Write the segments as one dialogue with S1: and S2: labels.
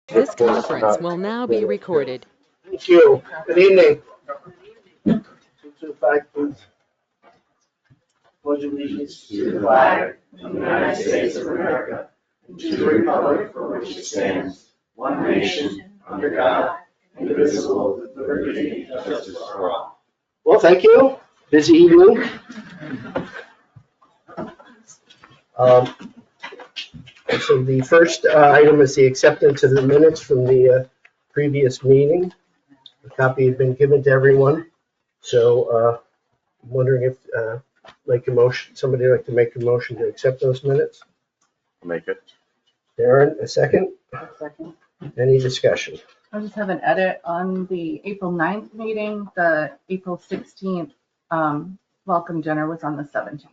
S1: This conference will now be recorded.
S2: Thank you. Good evening. To the flag, please. Pledge allegiance
S3: to the flag of the United States of America, and to the republic for which it stands, one nation, under God, indivisible, with liberty and justice for all.
S2: Well, thank you. Busy evening. So the first item is the acceptance of the minutes from the previous meeting. A copy had been given to everyone. So I'm wondering if somebody would like to make a motion to accept those minutes.
S4: I'll make it.
S2: Darren, a second?
S5: Second.
S2: Any discussion?
S5: I just have an edit on the April 9th meeting. The April 16th welcome dinner was on the 17th.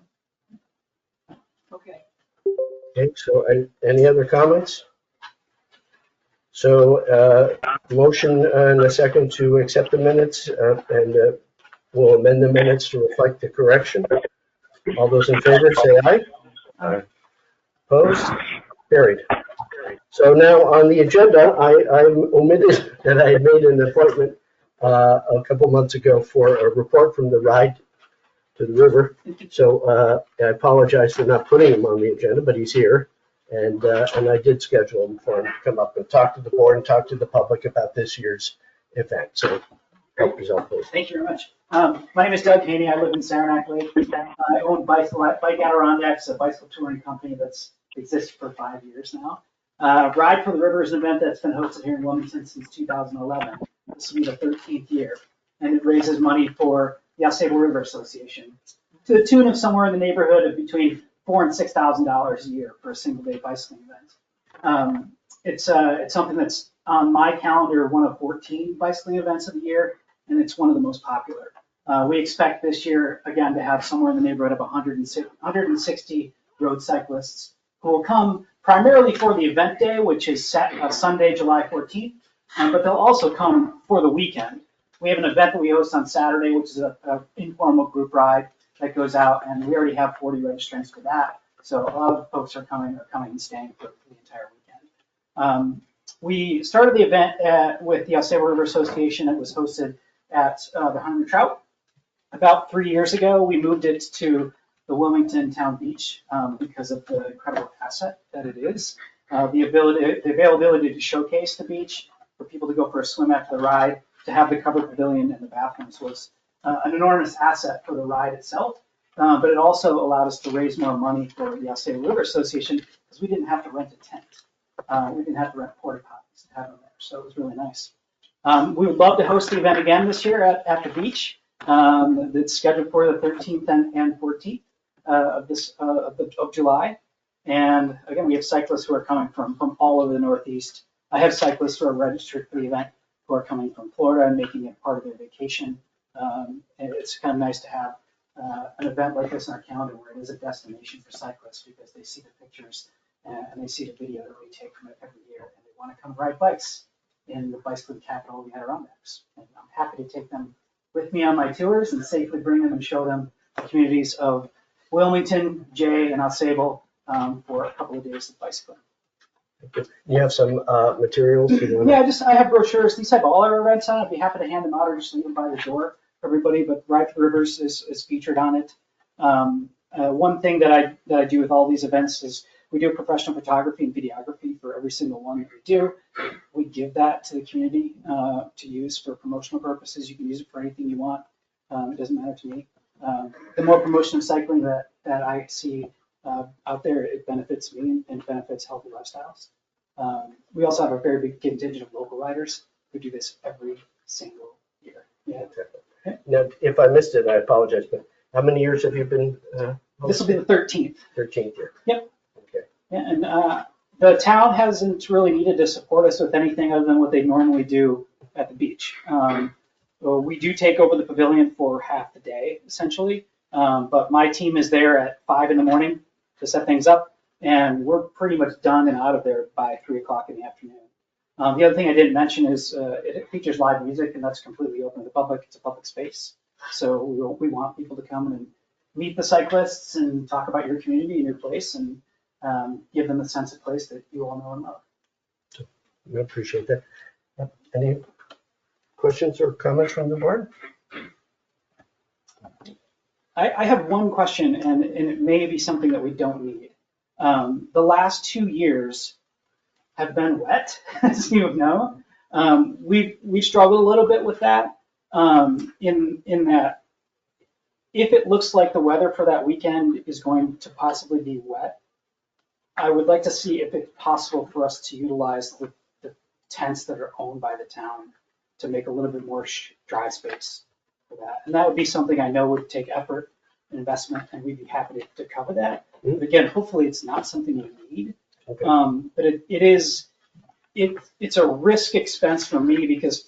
S2: Okay, so any other comments? So motion and a second to accept the minutes and we'll amend the minutes to reflect the correction. All those in favor say aye.
S4: Aye.
S2: Opposed? Carried. So now on the agenda, I omitted that I had made an appointment a couple months ago for a report from the ride to the river. So I apologize for not putting him on the agenda, but he's here. And I did schedule him for him to come up and talk to the board and talk to the public about this year's event. So help yourself, please.
S6: Thank you very much. My name is Doug Haney. I live in Saranac Lake. I own Bike Adirondacks, a bicycle touring company that's existed for 5 years now. Ride for the River is an event that's been hosted here in Wilmington since 2011. This will be the 13th year, and it raises money for the Ausable River Association to the tune of somewhere in the neighborhood of between $4,000 and $6,000 a year for a single-day bicycling event. It's something that's on my calendar, one of 14 bicycling events of the year, and it's one of the most popular. We expect this year, again, to have somewhere in the neighborhood of 160 road cyclists who will come primarily for the event day, which is Sunday, July 14th, but they'll also come for the weekend. We have an event that we host on Saturday, which is an informal group ride that goes out, and we already have 40 registrants for that. So a lot of folks are coming and staying for the entire weekend. We started the event with the Ausable River Association. It was hosted at the Hunter Trout. About 3 years ago, we moved it to the Wilmington Town Beach because of the incredible asset that it is. The availability to showcase the beach, for people to go for a swim after the ride, to have the covered pavilion and the bathrooms was an enormous asset for the ride itself. But it also allowed us to raise more money for the Ausable River Association because we didn't have to rent a tent. We didn't have to rent porta potties to have them there, so it was really nice. We would love to host the event again this year at the beach. It's scheduled for the 13th and 14th of July. And again, we have cyclists who are coming from all over the Northeast. I have cyclists who are registered for the event who are coming from Florida and making it part of their vacation. And it's kind of nice to have an event like this on our calendar where it is a destination for cyclists because they see the pictures and they see the video that we take from it every year, and they want to come ride bikes in the bicycling capital of the Adirondacks. And I'm happy to take them with me on my tours and safely bring them and show them the communities of Wilmington, Jay, and Ausable for a couple of days of bicycling.
S2: You have some materials?
S6: Yeah, I have brochures. These have all our events on it. I'd be happy to hand them out or just leave them by the door for everybody, but Ride for the Rivers is featured on it. One thing that I do with all these events is we do professional photography and videography for every single one that we do. We give that to the community to use for promotional purposes. You can use it for anything you want. It doesn't matter to me. The more promotion of cycling that I see out there, it benefits me and benefits healthy lifestyles. We also have a very big contingent of local riders who do this every single year. Yeah.
S2: Now, if I missed it, I apologize, but how many years have you been?
S6: This will be the 13th.
S2: 13th year.
S6: Yep.
S2: Okay.
S6: Yeah, and the town hasn't really needed to support us with anything other than what they normally do at the beach. We do take over the pavilion for half the day, essentially, but my team is there at 5 in the morning to set things up, and we're pretty much done and out of there by 3 o'clock in the afternoon. The other thing I didn't mention is it features live music, and that's completely open to the public. It's a public space, so we want people to come and meet the cyclists and talk about your community and your place and give them a sense of place that you all know and love.
S2: I appreciate that. Any questions or comments from the board?
S6: I have one question, and it may be something that we don't need. The last 2 years have been wet, as you know. We've struggled a little bit with that, in that if it looks like the weather for that weekend is going to possibly be wet, I would like to see if it's possible for us to utilize the tents that are owned by the town to make a little bit more dry space for that. And that would be something I know would take effort and investment, and we'd be happy to cover that.
S2: Mhm.
S6: But again, hopefully it's not something we need.
S2: Okay.
S6: But it's a risk expense for me because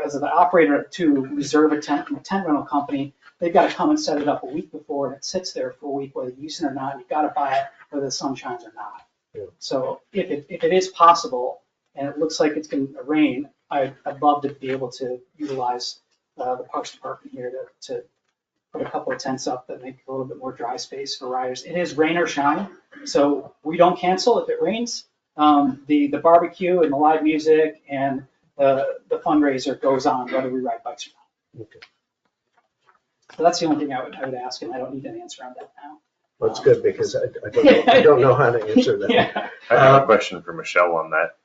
S6: as the operator to reserve a tent from a tent rental company, they've got to come and set it up a week before, and it sits there for a week, whether you use it or not. You've got to buy it whether the sun shines or not.
S2: Yeah.
S6: So if it is possible, and it looks like it's going to rain, I'd love to be able to utilize the Parks Department here to put a couple of tents up that make a little bit more dry space for riders. It is rain or shine, so we don't cancel if it rains. The barbecue and the live music and the fundraiser goes on whether we ride bikes or not.
S2: Okay.
S6: So that's the only thing I would ask, and I don't need an answer on that now.
S2: That's good because I don't know how to answer that.
S6: Yeah.
S4: I have a question for Michelle on that.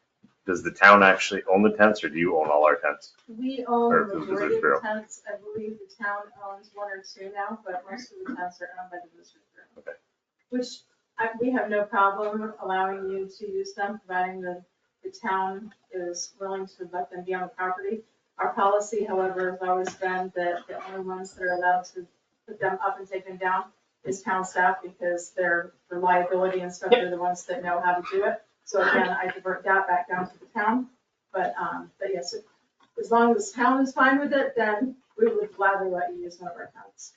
S4: Does the town actually own the tents, or do you own all our tents?
S7: We own
S4: Or
S7: the
S4: the
S7: majority of
S4: Visitors Bureau.
S7: the tents. I believe the town owns 1 or 2 now, but most of the tents are owned by the Visitors Bureau.
S4: Okay.
S7: Which we have no problem allowing you to use them, providing the town is willing to let them be on the property. Our policy, however, has always been that the only ones that are allowed to put them up and take them down is town staff, because they're the liability and stuff, they're the ones that know how to do it. So again, I divert that back down to the town. But yes, as long as the town is fine with it, then we would gladly let you use one of our tents.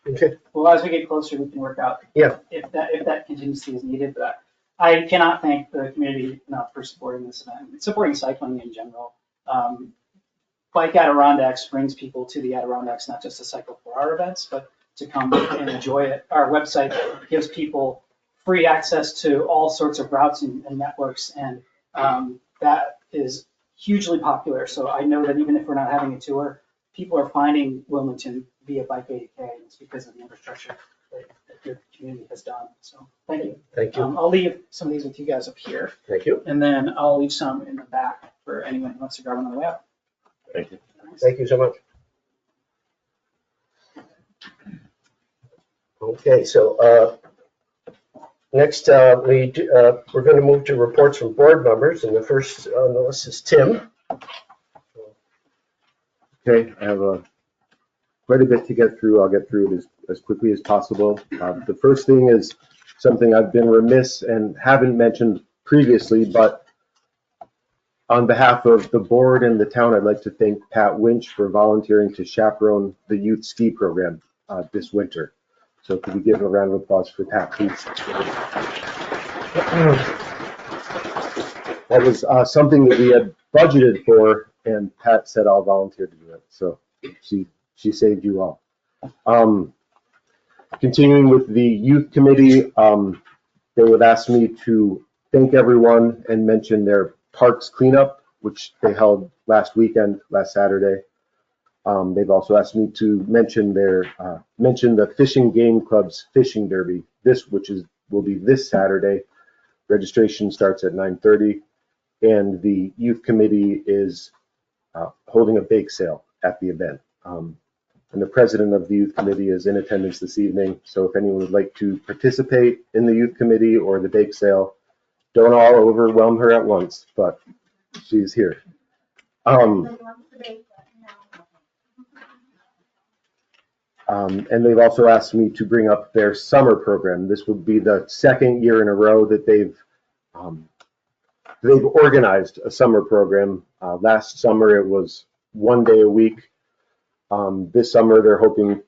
S2: Okay.
S6: Well, as we get closer, we can work out
S2: Yeah.
S6: if that contingency is needed. But I cannot thank the community enough for supporting this event, supporting cycling in general. Bike Adirondacks brings people to the Adirondacks, not just to cycle for our events, but to come and enjoy it. Our website gives people free access to all sorts of routes and networks, and that is hugely popular. So I know that even if we're not having a tour, people are finding Wilmington via Bike 80K, and it's because of the infrastructure that your community has done. So thank you.
S2: Thank you.
S6: I'll leave some of these with you guys up here,
S2: Thank you.
S6: and then I'll leave some in the back for anyone who wants to grab one on the way out.
S4: Thank you.
S2: Thank you so much. Okay, so next we're going to move to reports from board members, and the first on the list is Tim.
S8: Okay, I have quite a bit to get through. I'll get through it as quickly as possible. The first thing is something I've been remiss and haven't mentioned previously, but on behalf of the board and the town, I'd like to thank Pat Winch for volunteering to chaperone the youth ski program this winter. So could we give a round of applause for Pat, please? That was something that we had budgeted for, and Pat said, I'll volunteer to do it. So she saved you all. Continuing with the youth committee, they would ask me to thank everyone and mention their parks cleanup, which they held last weekend, last Saturday. They've also asked me to mention the Fishing Game Club's fishing derby, will be this Saturday. Registration starts at 9:30, and the youth committee is holding a bake sale at the event. And the president of the youth committee is in attendance this evening, so if anyone would like to participate in the youth committee or the bake sale, don't all overwhelm her at once, but she's here. And they've also asked me to bring up their summer program. This would be the second year in a row that they've organized a summer program. Last summer it was 1 day a week. This summer they're hoping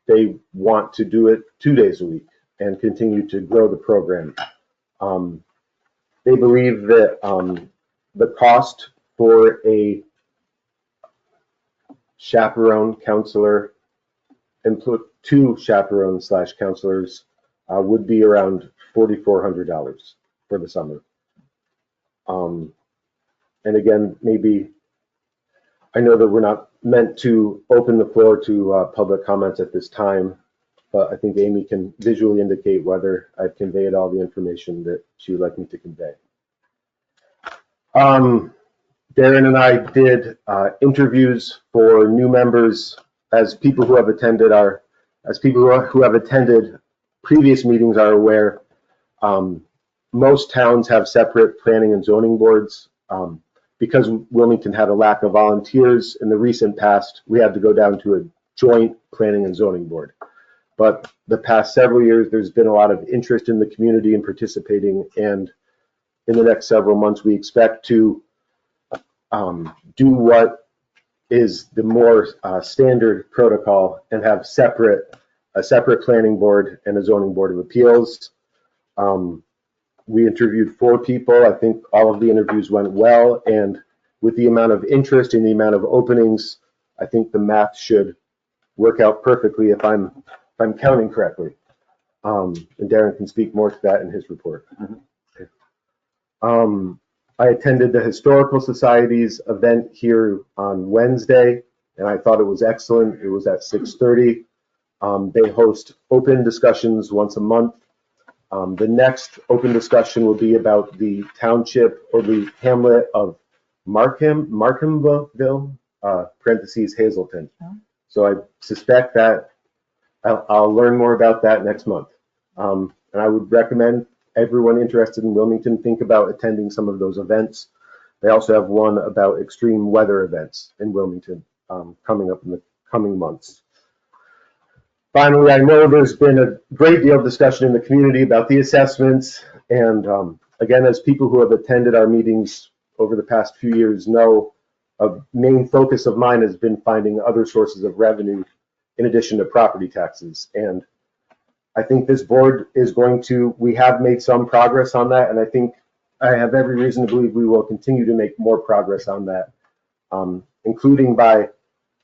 S8: they want to do it 2 days a week and continue to grow the program. They believe that the cost for a chaperone, counselor, and put 2 chaperones/counselors would be around $4,400 for the summer. And again, maybe, I know that we're not meant to open the floor to public comments at this time, but I think Amy can visually indicate whether I've conveyed all the information that she would like me to convey. Darren and I did interviews for new members as people who have attended previous meetings are aware. Most towns have separate planning and zoning boards. Because Wilmington had a lack of volunteers in the recent past, we had to go down to a joint planning and zoning board. But the past several years, there's been a lot of interest in the community in participating, and in the next several months, we expect to do what is the more standard protocol and have a separate planning board and a zoning board of appeals. We interviewed 4 people. I think all of the interviews went well, and with the amount of interest and the amount of openings, I think the math should work out perfectly if I'm counting correctly. And Darren can speak more to that in his report. I attended the Historical Society's event here on Wednesday, and I thought it was excellent. It was at 6:30. They host open discussions once a month. The next open discussion will be about the township or the hamlet of Markhamville, parentheses Hazelton. So I suspect that I'll learn more about that next month. And I would recommend everyone interested in Wilmington think about attending some of those events. They also have one about extreme weather events in Wilmington coming up in the coming months. Finally, I know there's been a great deal of discussion in the community about the assessments. And again, as people who have attended our meetings over the past few years know, a main focus of mine has been finding other sources of revenue in addition to property taxes. And I think this board is we have made some progress on that. And I think I have every reason to believe we will continue to make more progress on that, including by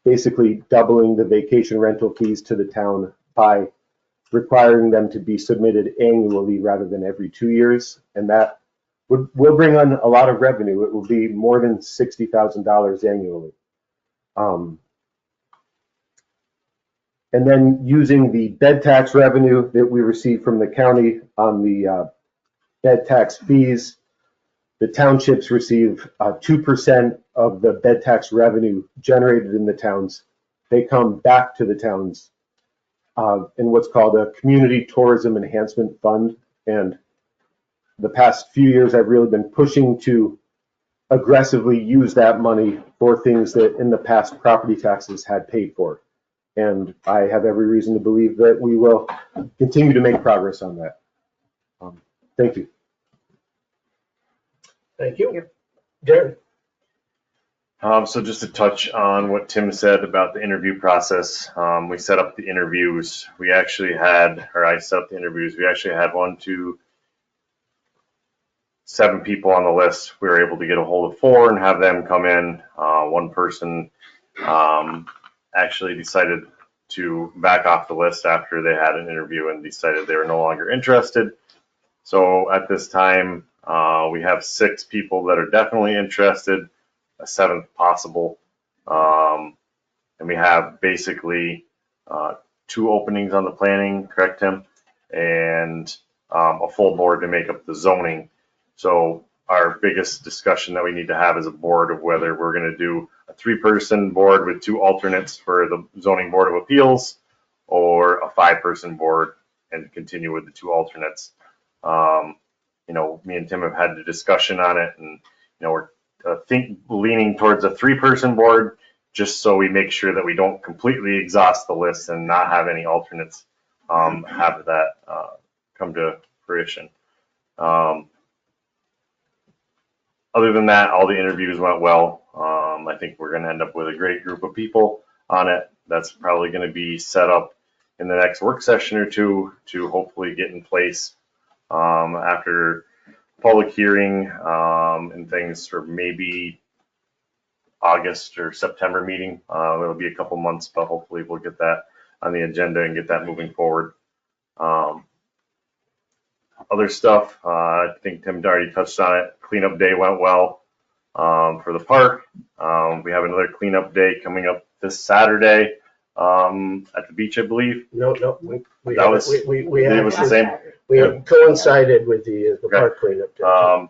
S8: basically doubling the vacation rental fees to the town by requiring them to be submitted annually rather than every 2 years. And that will bring on a lot of revenue. It will be more than $60,000 annually. And then using the bed tax revenue that we receive from the county on the bed tax fees, the townships receive 2% of the bed tax revenue generated in the towns. They come back to the towns in what's called a Community Tourism Enhancement Fund. And the past few years, I've really been pushing to aggressively use that money for things that in the past property taxes had paid for. And I have every reason to believe that we will continue to make progress on that. Thank you.
S2: Thank you. Darren?
S4: So just to touch on what Tim said about the interview process, we set up the interviews. I set up the interviews. We actually had 7 people on the list. We were able to get a hold of 4 and have them come in. One person actually decided to back off the list after they had an interview and decided they were no longer interested. So at this time, we have 6 people that are definitely interested, a 7th possible. And we have basically 2 openings on the planning, correct, Tim? And a full board to make up the zoning. So our biggest discussion that we need to have as a board of whether we're going to do a 3-person board with 2 alternates for the zoning board of appeals or a 5-person board and continue with the 2 alternates. Me and Tim have had the discussion on it, and we're leaning towards a 3-person board just so we make sure that we don't completely exhaust the list and not have any alternates have that come to fruition. Other than that, all the interviews went well. I think we're going to end up with a great group of people on it. That's probably going to be set up in the next work session or 2 to hopefully get in place after public hearing and things for maybe August or September meeting. It'll be a couple months, but hopefully we'll get that on the agenda and get that moving forward. Other stuff, I think Tim already touched on it. Cleanup day went well. for the park. We have another cleanup day coming up this Saturday at the beach, I believe.
S2: No,
S4: That was-
S2: we
S4: It was the same.
S2: we have coincided with the
S4: Okay.
S2: park cleanup day.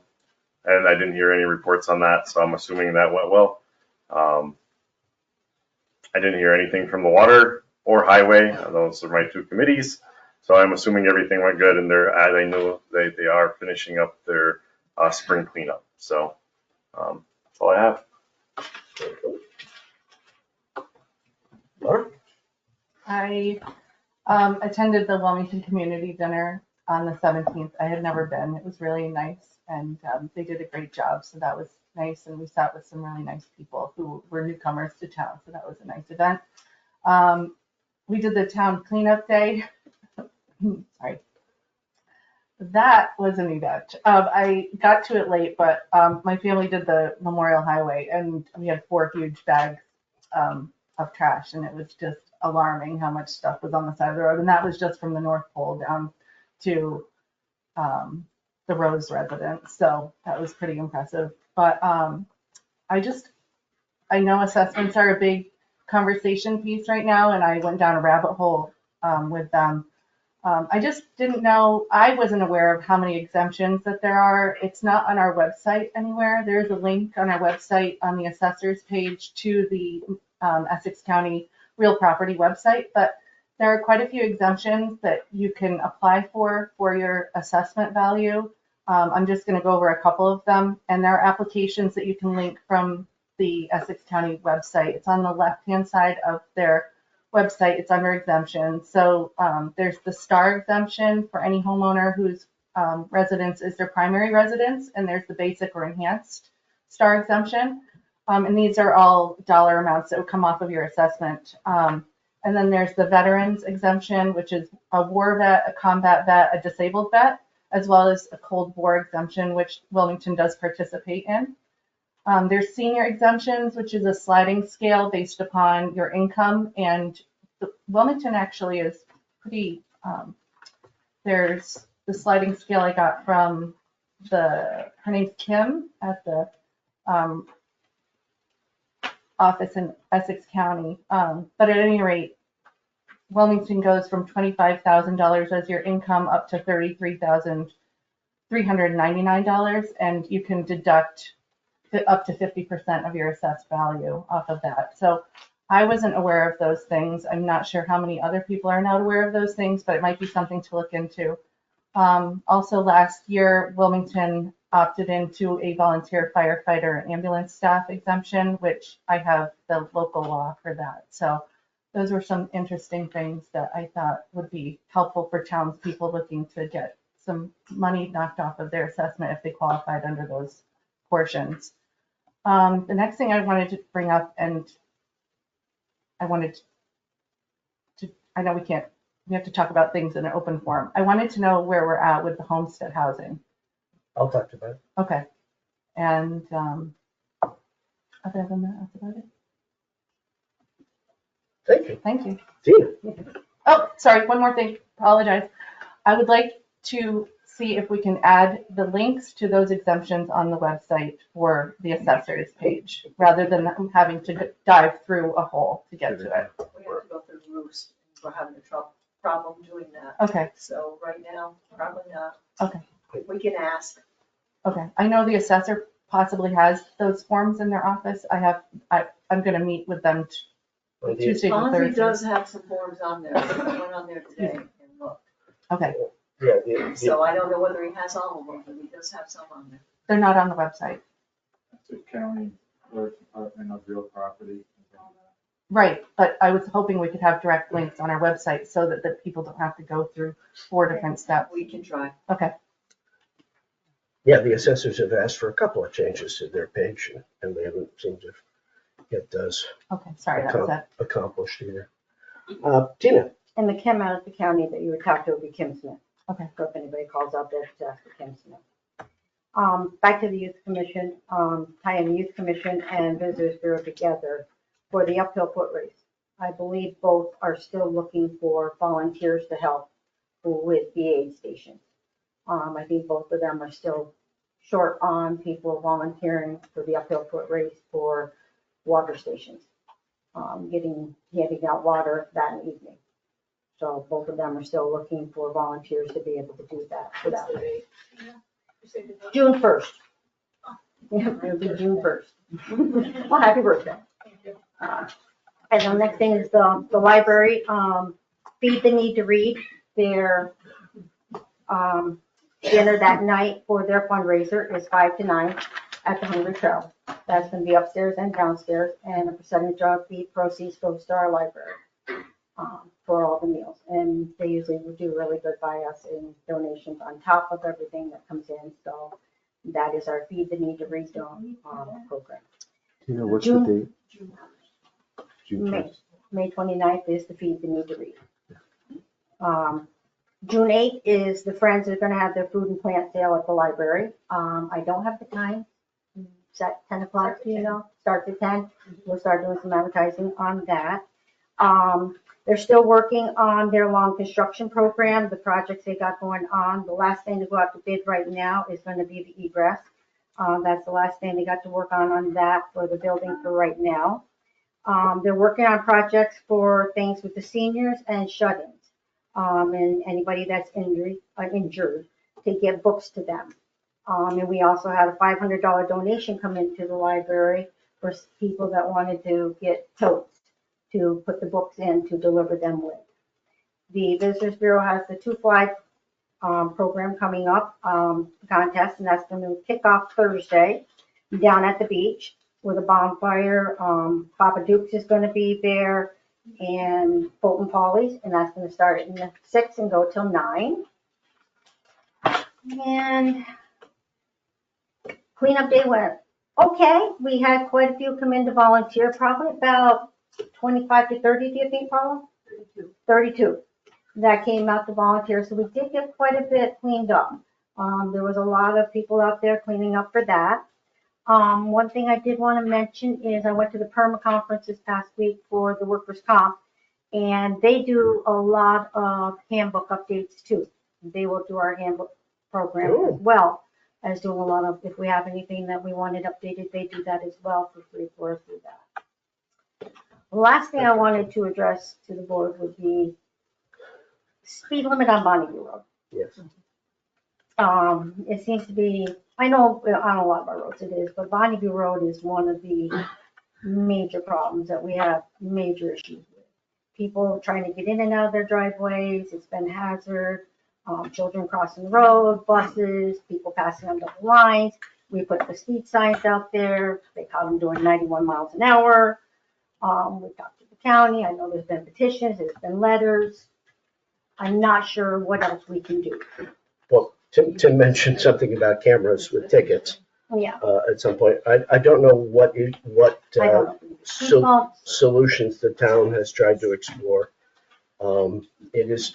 S4: And I didn't hear any reports on that, so I'm assuming that went well. I didn't hear anything from the water or highway. Those are my two committees. So I'm assuming everything went good, and I know they are finishing up their spring cleanup. So that's all I have.
S2: Laura?
S5: I attended the Wilmington Community Dinner on the 17th. I had never been. It was really nice, and they did a great job, so that was nice. And we sat with some really nice people who were newcomers to town, so that was a nice event. We did the town cleanup day. Sorry. That was an event. I got to it late, but my family did the Memorial Highway, and we had 4 huge bags of trash, and it was just alarming how much stuff was on the side of the road. And that was just from the North Pole down to the Rose residence. So that was pretty impressive. But I know assessments are a big conversation piece right now, and I went down a rabbit hole with them. I just didn't know, I wasn't aware of how many exemptions that there are. It's not on our website anywhere. There's a link on our website on the assessors page to the Essex County real property website, but there are quite a few exemptions that you can apply for your assessment value. I'm just going to go over a couple of them, and there are applications that you can link from the Essex County website. It's on the left-hand side of their website. It's under exemptions. So there's the STAR exemption for any homeowner whose residence is their primary residence, and there's the basic or enhanced STAR exemption. And these are all dollar amounts that would come off of your assessment. And then there's the veterans exemption, which is a war vet, a combat vet, a disabled vet, as well as a Cold War exemption, which Wilmington does participate in. There's senior exemptions, which is a sliding scale based upon your income. And Wilmington actually is pretty, there's the sliding scale I got from her name's Kim at the office in Essex County. But at any rate, Wilmington goes from $25,000 as your income up to $33,399, and you can deduct up to 50% of your assessed value off of that. So I wasn't aware of those things. I'm not sure how many other people are not aware of those things, but it might be something to look into. Also last year, Wilmington opted into a volunteer firefighter and ambulance staff exemption, which I have the local law for that. So those were some interesting things that I thought would be helpful for townspeople looking to get some money knocked off of their assessment if they qualified under those portions. The next thing I wanted to bring up, and I wanted to, I know we have to talk about things in an open forum. I wanted to know where we're at with the homestead housing.
S2: I'll talk about it.
S5: Okay. And other than that, that's about it.
S2: Thank you.
S5: Thank you.
S2: Tina?
S5: Oh, sorry, one more thing. Apologize. I would like to see if we can add the links to those exemptions on the website for the assessors page, rather than having to dive through a hole to get to it.
S9: We have to go through the rules. We're having a problem doing that.
S5: Okay,
S9: So right now, probably not.
S5: okay,
S9: We can ask.
S5: okay. I know the assessor possibly has those forms in their office. I'm gonna meet with them Tuesday or
S9: Fonzie
S5: Thursday.
S9: does have some forms on there. I went on there today and looked.
S5: Okay,
S2: Yeah,
S9: So I don't know whether he has all of them, but he does have some on there.
S5: they're not on the website.
S10: That's a county clerk department of real property.
S5: Right, but I was hoping we could have direct links on our website so that the people don't have to go through 4 different steps.
S9: We can try.
S5: Okay,
S2: yeah, the assessors have asked for a couple of changes to their page, and they haven't seemed to get those
S5: okay, sorry, that was it.
S2: accomplished either. Tina?
S11: And the Kim out of the county that you would talk to would be Kim Smith.
S5: Okay.
S11: So if anybody calls out there, to ask for Kim Smith. Back to the Youth Commission, tie in the Youth Commission and Visitors Bureau together for the uphill foot race. I believe both are still looking for volunteers to help with the aid station. I think both of them are still short on people volunteering for the uphill foot race for water stations, handing out water that evening. So both of them are still looking for volunteers to be able to do that for that day. June 1st. Yeah, it'll be June 1st. Well, happy birthday. And the next thing is the library, Feed the Need to Read, their dinner that night for their fundraiser is 5 to 9 at the Hungry Trail. That's going to be upstairs and downstairs, and a percentage of the proceeds goes to our library for all the meals. And they usually will do really good by us in donations on top of everything that comes in. So that is our Feed the Need to Read program.
S8: You know, what's the date? June
S11: May,
S8: 1st.
S11: May 29th is the Feed the Need to Read. June 8th is the Friends are going to have their food and plant sale at the library. I don't have the time. It's at 10 o'clock, do you know? Starts at 10. We'll start doing some advertising on that. They're still working on their long construction program, the projects they got going on. The last thing to go out to bid right now is going to be the egress. That's the last thing they got to work on that for the building for right now. They're working on projects for things with the seniors and shut-ins. And anybody that's injured to get books to them. And we also had a $500 donation come into the library for people that wanted to get totes to put the books in to deliver them with. The Visitors Bureau has the 2 Fly program coming up, contest, and that's going to kick off Thursday down at the beach with a bonfire. Papa Duke's is going to be there, and Fulton Polly's, and that's going to start at 6 and go till 9. And cleanup day went okay. We had quite a few come in to volunteer, probably about 25 to 30, do you think, Paula? 32 that came out to volunteer. So we did get quite a bit cleaned up. There was a lot of people out there cleaning up for that. One thing I did want to mention is I went to the PERMA conference this past week for the workers' comp, and they do a lot of handbook updates too. They will do our handbook program as well as doing a lot of, if we have anything that we wanted updated, they do that as well for free for us through that. The last thing I wanted to address to the board would be speed limit on Bonneville Road.
S2: Yes.
S11: It seems to be, I know on a lot of our roads it is, but Bonneville Road is one of the major problems that we have major issues with. People trying to get in and out of their driveways, it's been a hazard, children crossing the road, buses, people passing under the lines. We put the speed signs out there, they caught them doing 91 miles an hour. We talked to the county, I know there's been petitions, there's been letters. I'm not sure what else we can do.
S2: Well, Tim mentioned something about cameras with tickets
S11: Yeah.
S2: at some point. I don't know what
S11: I don't know.
S2: solutions the town has tried to explore. It is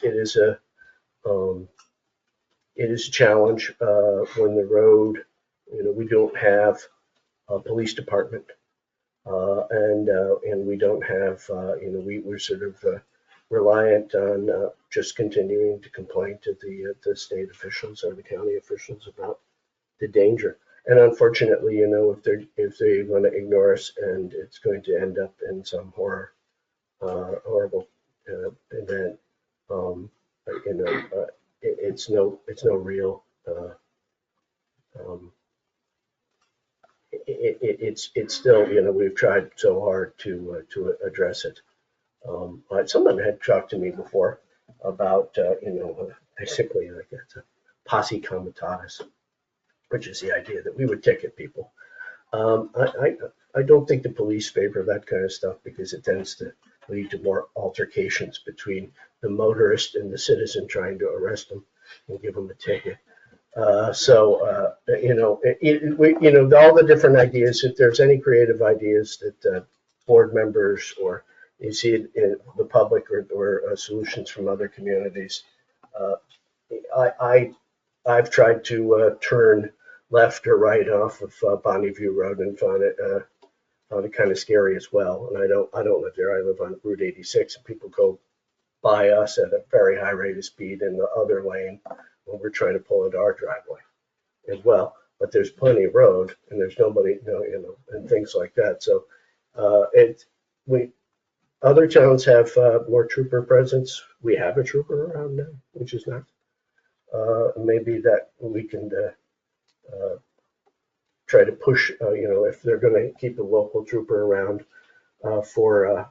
S2: a challenge when the road, we don't have a police department, and we don't have, we're sort of reliant on just continuing to complain to the state officials or the county officials about the danger. And unfortunately, if they want to ignore us, and it's going to end up in some horrible event, it's no real. It's still, we've tried so hard to address it. Someone had talked to me before about, basically like it's a posse comitatus, which is the idea that we would ticket people. I don't think the police favor that kind of stuff because it tends to lead to more altercations between the motorist and the citizen trying to arrest them and give them a ticket. All the different ideas, if there's any creative ideas that board members or you see it in the public or solutions from other communities, I've tried to turn left or right off of Bonneville Road and found it kind of scary as well. And I don't live there. I live on Route 86, and people go by us at a very high rate of speed in the other lane when we're trying to pull into our driveway as well. but there's plenty of road and there's nobody, and things like that. So other towns have more trooper presence. We have a trooper around now, which is nice. Maybe that we can try to push, if they're going to keep a local trooper around for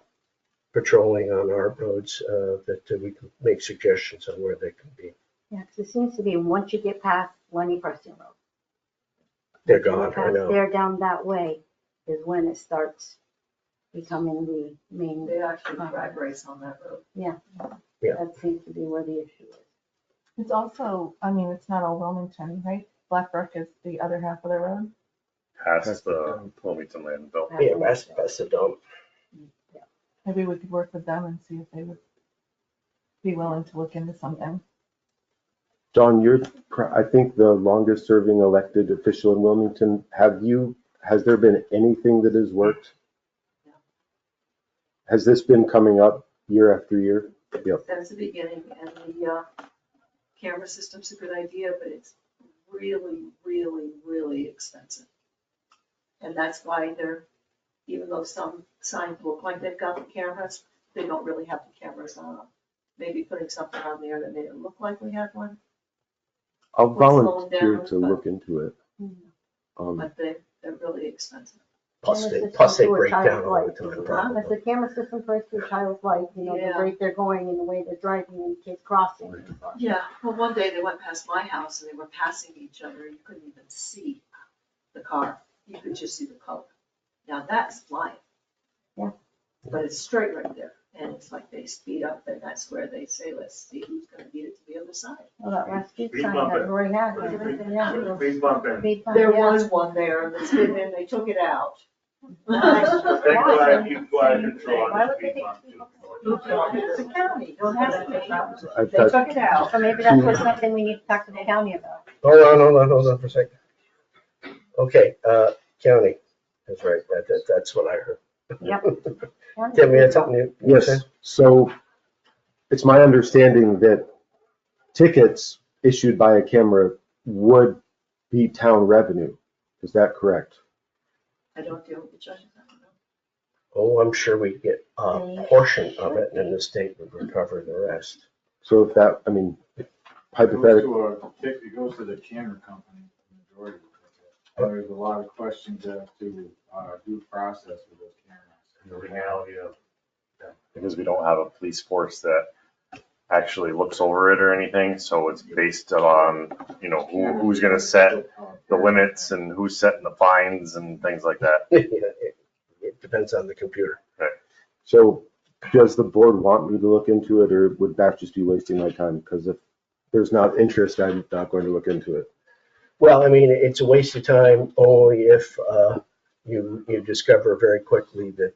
S2: patrolling on our roads, that we can make suggestions on where they can be.
S11: Yeah, 'cause it seems to be once you get past Lenny Preston Road.
S2: They're gone, I
S11: Past
S2: know.
S11: there down that way is when it starts becoming the main.
S9: They actually drag race on that road.
S2: Yeah.
S11: That seems to be where the issue is.
S5: It's also, I mean, it's not all Wilmington, right? Black Brook is the other half of the road.
S4: Past the Wilmington landfill.
S2: Yeah, that's the dump.
S5: Maybe we could work with them and see if they would be willing to look into something.
S8: John, you're, I think, the longest serving elected official in Wilmington. Has there been anything that has worked? Has this been coming up year after year? Yep.
S9: That's the beginning, and the camera system's a good idea, but it's really, really, really expensive. And that's why even though some signs look like they've got the cameras, they don't really have the cameras on them. Maybe putting something on there that made it look like we had one,
S8: I'll
S9: We'll slow
S8: volunteer
S9: down,
S8: to
S9: but-
S8: look into it.
S9: but they're really expensive.
S2: Plus they
S11: Camera system to a
S2: break down
S11: child's
S2: all the
S11: life.
S2: time,
S11: That's
S2: probably.
S11: the camera system for a child's life, the
S9: Yeah.
S11: rate they're going and the way they're driving and kids crossing. and stuff.
S9: Yeah, well, one day they went past my house and they were passing each other. You couldn't even see the car. You could just see the color. Now that's flying.
S11: Yeah.
S9: But it's straight right there. And it's like they speed up and that's where they say, let's see who's gonna beat it to the other side.
S11: Well, that last speed
S10: Speed
S11: sign
S10: bump
S11: that
S10: it.
S11: Roy had. Yeah.
S10: Speed bumping.
S11: Speed bump,
S9: There
S11: yeah.
S9: was one there that's been in, they took it out.
S10: They go out of control
S11: Why
S10: on the
S11: would they
S10: speed
S11: take
S10: bump.
S11: speed
S10: too.
S11: bumps?
S9: It's the county, don't have to.
S8: I've
S9: They
S8: got
S9: took it out.
S11: So maybe that's what's something we need to talk to the county about.
S2: Hold on for a second. Okay, county, that's right, that's what I heard.
S11: Yep.
S2: Tim, you had something you
S8: Yes,
S2: said?
S8: so it's my understanding that tickets issued by a camera would be town revenue. Is that correct?
S9: I don't deal with the judges, I don't know.
S2: Oh, I'm sure we get a portion of it and the state would recover the rest.
S8: So if that, I mean, hypothetically,
S10: It goes to the camera company, the majority of it. There's a lot of questions as to due process with those cameras. And the legality of
S4: Because we don't have a police force that actually looks over it or anything, so it's based on, who's gonna set the limits and who's setting the fines and things like that.
S2: It depends on the computer.
S8: so does the board want me to look into it, or would that just be wasting my time? Because if there's not interest, I'm not going to look into it.
S2: Well, I mean, it's a waste of time only if you discover very quickly that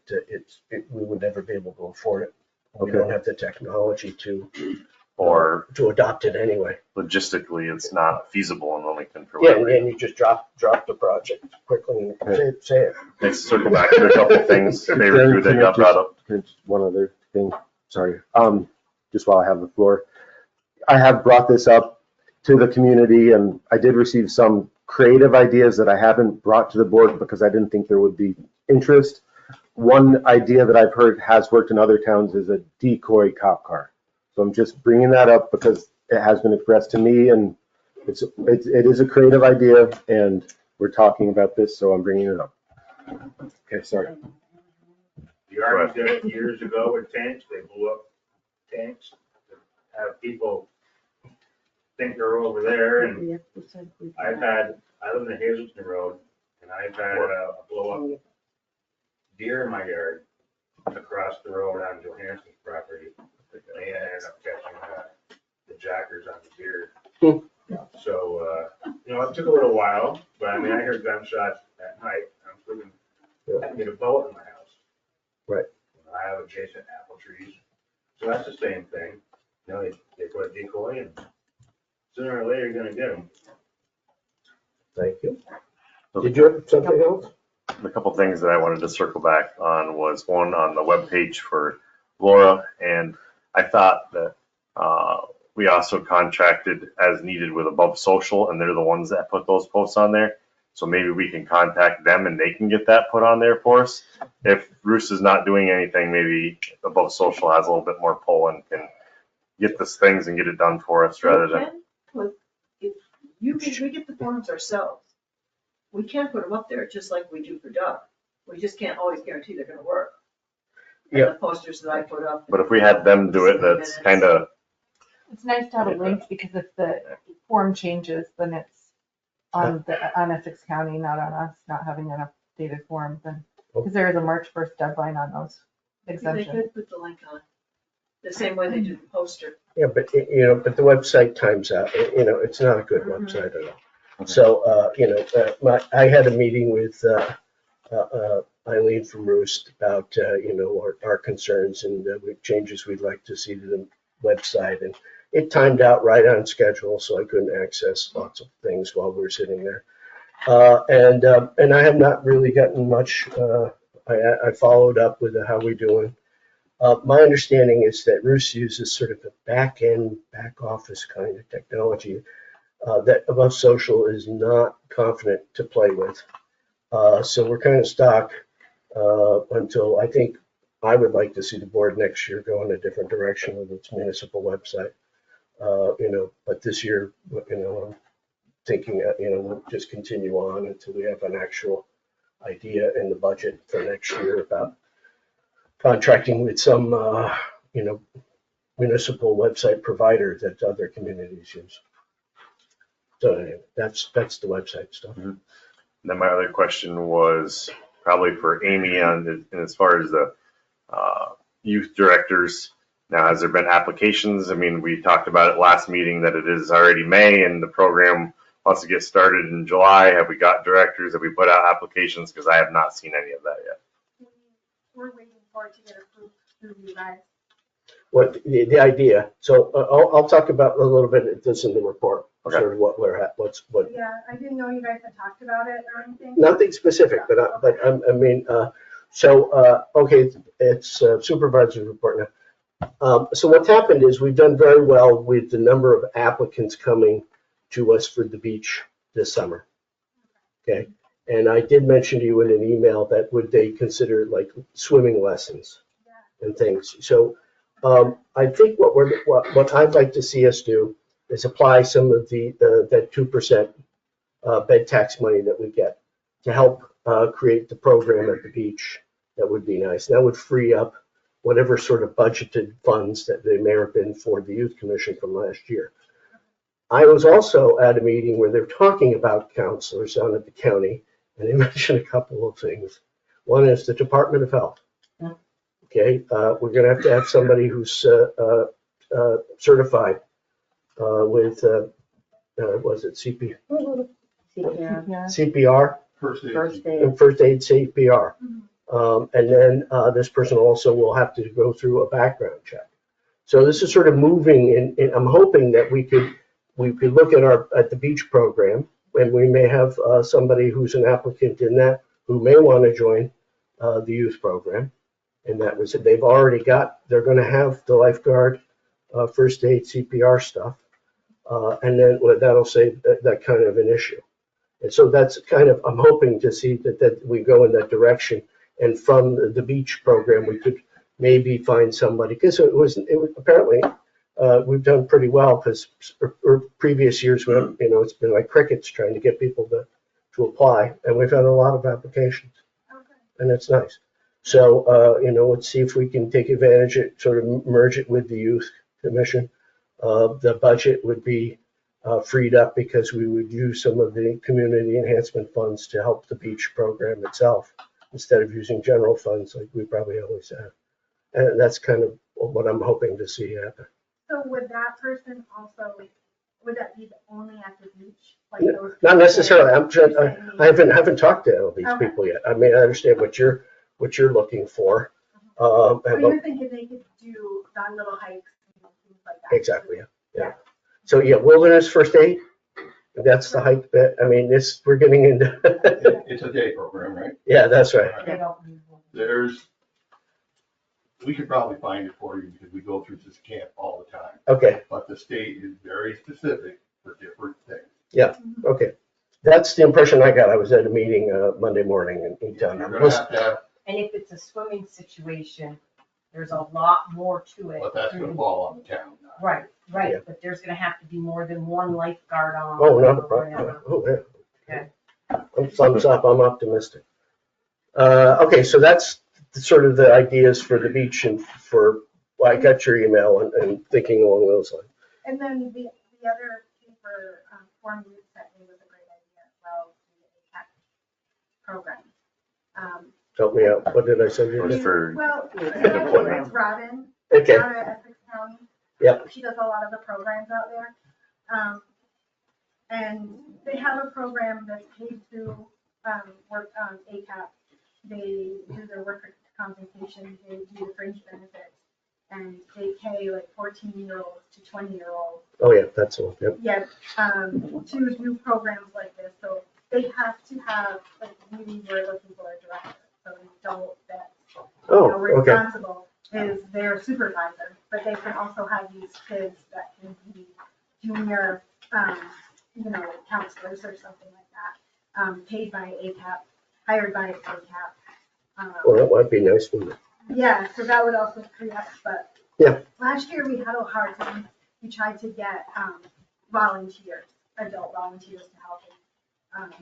S2: we would never be able to afford it. We
S8: Okay.
S2: don't have the technology to
S4: Or
S2: adopt it anyway.
S4: logistically, it's not feasible in Wilmington for
S2: Yeah,
S4: whatever.
S2: and you just drop the project quickly and say it.
S4: Let's circle back to a couple things, they reviewed that got brought up.
S8: Just one other thing, sorry, just while I have the floor. I have brought this up to the community and I did receive some creative ideas that I haven't brought to the board because I didn't think there would be interest. One idea that I've heard has worked in other towns is a decoy cop car. So I'm just bringing that up because it has been expressed to me and it is a creative idea and we're talking about this, so I'm bringing it up. Okay, sorry.
S10: The Army did it years ago with tanks, they blew up tanks, to have people think they're over there, and I live in Hazelton Road, and I've had a blow up deer in my yard across the road on Johansson's property. They ended up catching the jackers on the deer. So, it took a little while, but I mean, I heard gunshots at night, I'm sleeping, I can get a bullet in my house.
S2: Right.
S10: I have adjacent apple trees, so that's the same thing. They put a decoy and sooner or later you're gonna get them.
S2: Thank you. Did you have something else?
S4: A couple things that I wanted to circle back on was one on the webpage for Laura, and I thought that we also contracted as needed with Above Social, and they're the ones that put those posts on there. So maybe we can contact them and they can get that put on there for us. If Bruce is not doing anything, maybe Above Social has a little bit more pull and can get these things and get it done for us rather than.
S9: We get the forms ourselves. We can put them up there just like we do for Doug. We just can't always guarantee they're gonna work. And
S2: Yeah.
S9: the posters that I put up.
S4: But if we had them do it, that's kind of,
S5: It's nice to have a link because if the form changes, then it's on Essex County, not on us, not having an updated form then. Because there is a March 1st deadline on those
S9: They
S5: exemptions.
S9: could put the link on, the same way they do the poster.
S2: Yeah, but, but the website times out, it's not a good website at all. So, I had a meeting with Eileen from Roost about, our concerns and changes we'd like to see to the website. And it timed out right on schedule, so I couldn't access lots of things while we were sitting there. And I have not really gotten much, I followed up with how we doing. My understanding is that Roost uses sort of a back office kind of technology that Above Social is not confident to play with. So we're kind of stuck until I think I would like to see the board next year go in a different direction with its municipal website. But this year, I'm thinking, we'll just continue on until we have an actual idea in the budget for next year about contracting with some, municipal website provider that other communities use. So anyway, that's the website stuff.
S4: And then my other question was probably for Amy on, and as far as the youth directors. Now, has there been applications? I mean, we talked about it last meeting that it is already May and the program wants to get started in July. Have we got directors? Have we put out applications? Because I have not seen any of that yet.
S7: We're waiting for it to get approved through you guys.
S2: What the idea? So I'll talk about a little bit of this in the report.
S4: Okay.
S2: Sort of what we're at. What.
S7: Yeah, I didn't know you guys had talked about it or anything.
S2: Nothing specific, but okay, it's supervisor's report now. So what's happened is we've done very well with the number of applicants coming to us for the beach this summer. Okay, and I did mention to you in an email that would they consider like swimming lessons and things. So I think what I'd like to see us do is apply some of that 2% bed tax money that we get to help create the program at the beach. That would be nice. That would free up whatever sort of budgeted funds that they may have been for the youth commission from last year. I was also at a meeting where they're talking about counselors down at the county, and they mentioned a couple of things. One is the Department of Health. Okay, we're going to have somebody who's certified with was it CPR? First aid CPR. And then this person also will have to go through a background check. So this is sort of moving, and I'm hoping that we could look at the beach program, and we may have somebody who's an applicant in that who may want to join the youth program. And that was it. They're going to have the lifeguard, first aid CPR stuff, and then that'll save that kind of an issue. And so that's kind of, I'm hoping to see that we go in that direction. And from the beach program, we could maybe find somebody, because it was apparently we've done pretty well, because previous years, it's been like crickets trying to get people to apply, and we've had a lot of applications, and it's nice. So, let's see if we can take advantage of it, sort of merge it with the youth commission. The budget would be freed up because we would use some of the community enhancement funds to help the beach program itself, instead of using general funds like we probably always have. And that's kind of what I'm hoping to see happen.
S7: So would that person also, would that be the only at the beach? Like those
S2: Not necessarily. I haven't talked to all these
S7: Okay.
S2: people yet. I mean, I understand what you're looking for.
S7: So you're thinking they could do that little hikes and things like that?
S2: Exactly, yeah. So, wilderness first aid, that's the hike bit. I mean, we're getting into.
S3: It's a day program, right?
S2: Yeah, that's right.
S3: We could probably find it for you because we go through this camp all the time.
S2: Okay,
S3: But the state is very specific for different things.
S2: okay. That's the impression I got. I was at a meeting Monday morning in town.
S3: You're gonna have to have,
S12: And if it's a swimming situation, there's a lot more to it.
S3: but that's gonna fall on the town.
S12: Right,
S2: Yeah.
S12: right, but there's gonna have to be more than one lifeguard on.
S2: Oh, not a
S12: or
S2: problem.
S12: whatever.
S2: Oh, yeah.
S12: Okay.
S2: Thumbs up, I'm optimistic. Okay, so that's sort of the ideas for the beach and for, well, I got your email and thinking along those lines.
S13: And then the other paper form you sent me was a great idea as well, the ACAP program.
S2: Help me out. What did I send you?
S4: Was for
S13: Well,
S2: program.
S13: it's Robin,
S2: Okay,
S13: out of Essex County.
S2: Yep.
S13: She does a lot of the programs out there. And they have a program that's paid through work on ACAP. They do their workers' compensation, they do the fringe benefits, and they pay like 14-year-olds to 20-year-olds.
S2: oh yeah, that's all, yep.
S13: Yeah, to do programs like this, so they have to have, like, we were looking for a director, so an adult that's,
S2: Oh, okay,
S13: responsible is their supervisor, but they can also have these kids that can be junior, counselors or something like that, paid by ACAP, hired by ACAP.
S2: well, that might be nice, wouldn't it?
S13: Yeah, so that would also free up, but.
S2: Yeah.
S13: Last year we had a hard time, we tried to get, volunteers, adult volunteers to help.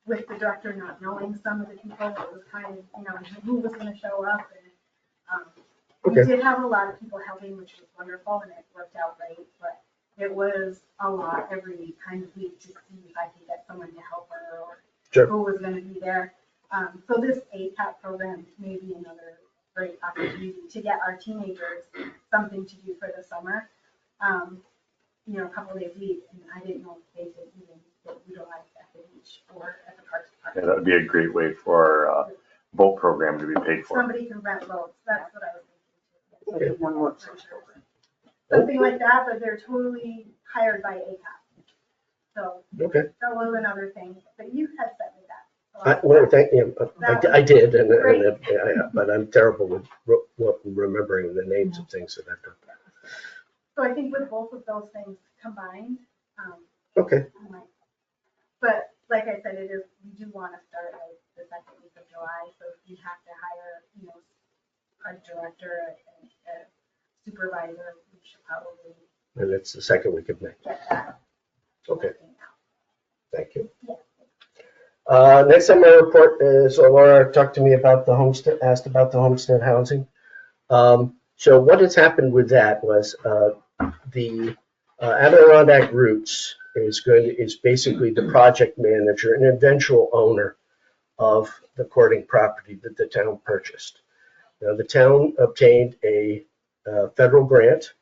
S13: With the director not knowing some of the people, it was kind of, who was gonna show up and, we
S2: Okay.
S13: did have a lot of people helping, which was wonderful and it worked out great, but it was a lot every kind of week to see if I could get someone to help her or
S2: Sure.
S13: who was gonna be there. So this ACAP program may be another great opportunity to get our teenagers something to do for the summer. A couple days a week, and I didn't know if they could even utilize at the beach or at the parks
S4: Yeah,
S13: department.
S4: that would be a great way for our boat program to be paid for.
S13: Somebody can rent boats, that's what I was thinking.
S2: Okay.
S12: One more.
S13: Something like that, but they're totally hired by ACAP. So
S2: Okay.
S13: that was another thing, but you had sent me that.
S2: Well, thank you. I did,
S13: Great.
S2: but I'm terrible with remembering the names of things that I've done.
S13: So I think with both of those things combined,
S2: Okay,
S13: I might. But like I said, we do want to start like the second week of July, so if we have to hire, a director and a supervisor, we should probably
S2: and it's the second week of May.
S13: get that.
S2: Okay,
S13: working out.
S2: thank you.
S13: Yeah.
S2: Next on my report is Laura talked to me about the homestead, asked about the homestead housing. So what has happened with that was the Adirondack Roots is basically the project manager and eventual owner of the courting property that the town purchased. Now, the town obtained a federal grant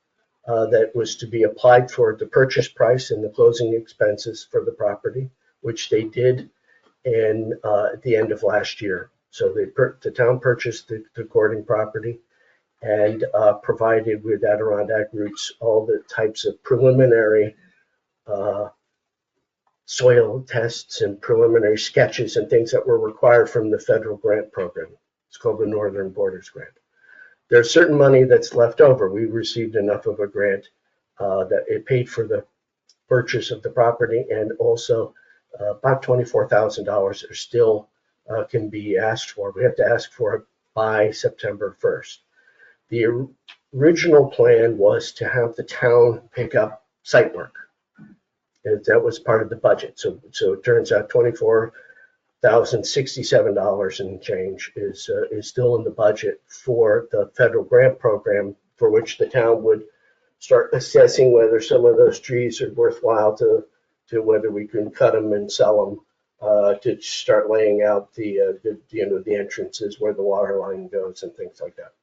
S2: that was to be applied for the purchase price and the closing expenses for the property, which they did at the end of last year. So the town purchased the courting property and provided with Adirondack Roots all the types of preliminary soil tests and preliminary sketches and things that were required from the federal grant program. It's called the Northern Borders Grant. There's certain money that's left over. We received enough of a grant that it paid for the purchase of the property, and also about $24,000 are still can be asked for. We have to ask for it by September 1st. The original plan was to have the town pick up site work. And that was part of the budget. So it turns out $24,067 and change is still in the budget for the federal grant program, for which the town would start assessing whether some of those trees are worthwhile to whether we can cut them and sell them, to start laying out the entrances where the water line goes and things like that.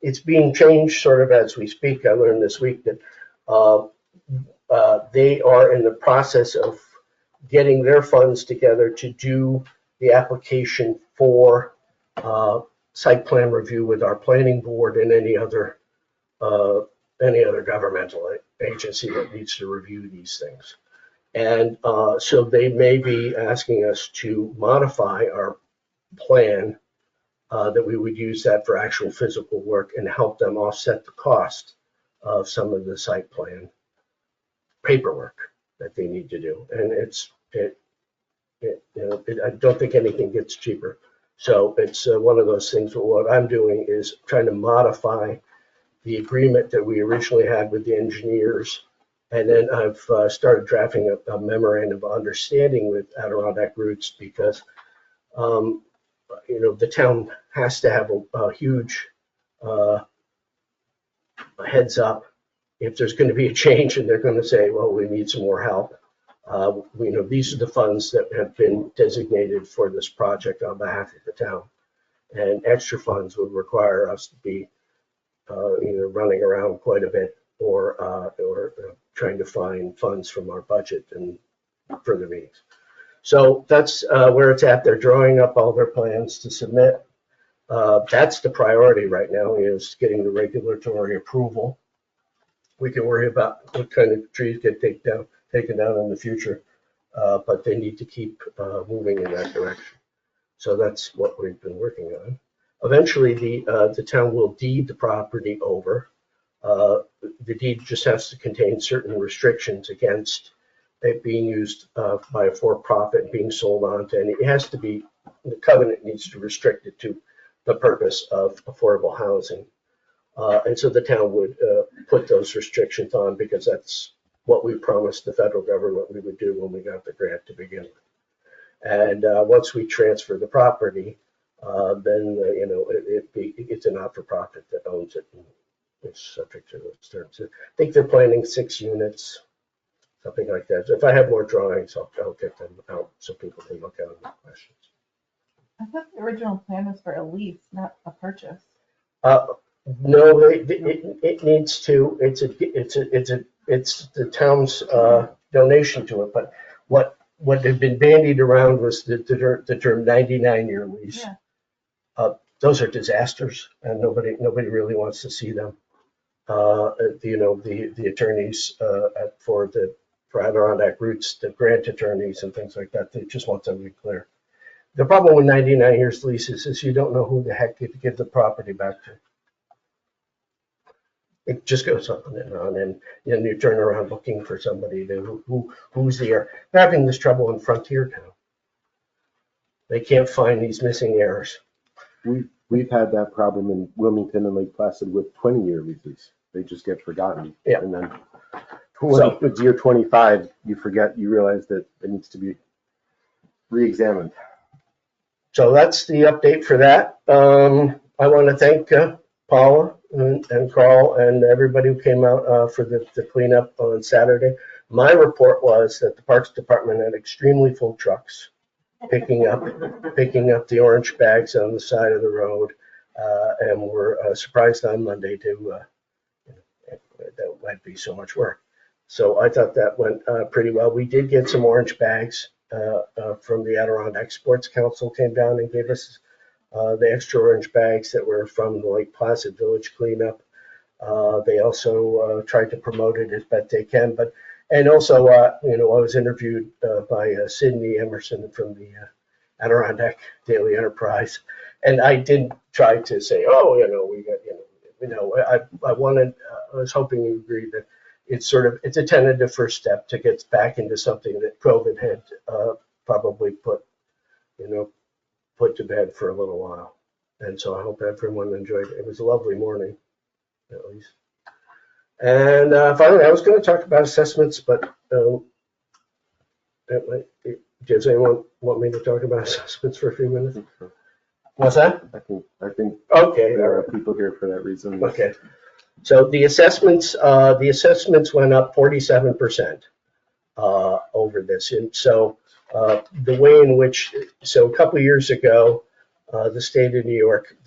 S2: It's being changed sort of as we speak. I learned this week that they are in the process of getting their funds together to do the application for site plan review with our planning board and any other governmental agency that needs to review these things. And so they may be asking us to modify our plan, that we would use that for actual physical work and help them offset the cost of some of the site plan paperwork that they need to do. And I don't think anything gets cheaper. So it's one of those things where what I'm doing is trying to modify the agreement that we originally had with the engineers. And then I've started drafting a memorandum of understanding with Adirondack Roots because, the town has to have a huge heads up if there's going to be a change and they're going to say, well, we need some more help. These are the funds that have been designated for this project on behalf of the town. And extra funds would require us to be either running around quite a bit or trying to find funds from our budget and further meetings. So that's where it's at. They're drawing up all their plans to submit. That's the priority right now, is getting the regulatory approval. We can worry about what kind of trees get taken down in the future, but they need to keep moving in that direction. So that's what we've been working on. Eventually, the town will deed the property over. The deed just has to contain certain restrictions against it being used by a for-profit and being sold on to, and it has to be, the covenant needs to restrict it to the purpose of affordable housing. And so the town would put those restrictions on because that's what we promised the federal government we would do when we got the grant to begin with. And once we transfer the property, then it's a not-for-profit that owns it. And it's subject to those terms. I think they're planning 6 units, something like that. So if I have more drawings, I'll get them out so people can look at them with questions.
S5: I thought the original plan was for a lease, not a purchase.
S2: No, it needs to. It's the town's donation to it. But what had been bandied around was the term 99-year lease.
S5: Yeah.
S2: Those are disasters, and nobody really wants to see them. The attorneys for Adirondack Roots, the grant attorneys and things like that, they just want them to be clear. The problem with 99 years leases is you don't know who the heck you give the property back to. It just goes on, and you turn around looking for somebody who's there. They're having this trouble in Frontier Town. They can't find these missing heirs.
S8: We've had that problem in Wilmington and Lake Placid with 20-year leases. They just get forgotten.
S2: Yeah.
S8: And then when it's year 25, you realize that it needs to be re-examined.
S2: So that's the update for that. I want to thank Paula and Carl and everybody who came out for the cleanup on Saturday. My report was that the Parks Department had extremely full trucks picking up the orange bags on the side of the road, and were surprised on Monday that might be so much work. So I thought that went pretty well. We did get some orange bags from the Adirondack Sports Council, came down and gave us the extra orange bags that were from the Lake Placid Village cleanup. They also tried to promote it as best they can, and also, I was interviewed by Sydney Emerson from the Adirondack Daily Enterprise, and I didn't try to say, I was hoping you agree that it's a tentative first step to get back into something that COVID had probably put to bed for a little while. And so I hope everyone enjoyed it. It was a lovely morning, at least. And finally, I was going to talk about assessments, but does anyone want me to talk about assessments for a few minutes? What's that?
S8: I think
S2: okay.
S8: There are people here for that reason.
S2: Okay. So the assessments went up 47% over this. And so the way in which, a couple of years ago, the state of New York,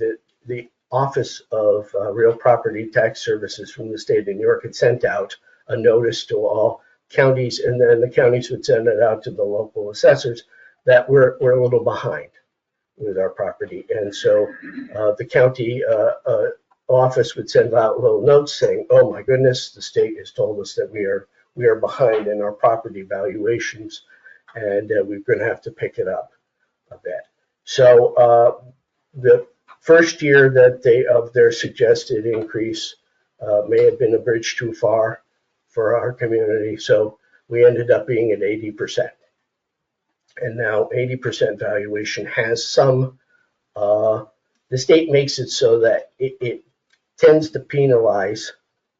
S2: the Office of Real Property Tax Services from the state of New York had sent out a notice to all counties, and then the counties would send it out to the local assessors that we're a little behind with our property. And so the county office would send out little notes saying, oh my goodness, the state has told us that we are behind in our property valuations, and we're going to have to pick it up a bit. So the first year of their suggested increase may have been a bridge too far for our community, so we ended up being at 80%. And now 80% valuation has some, the state makes it so that it tends to penalize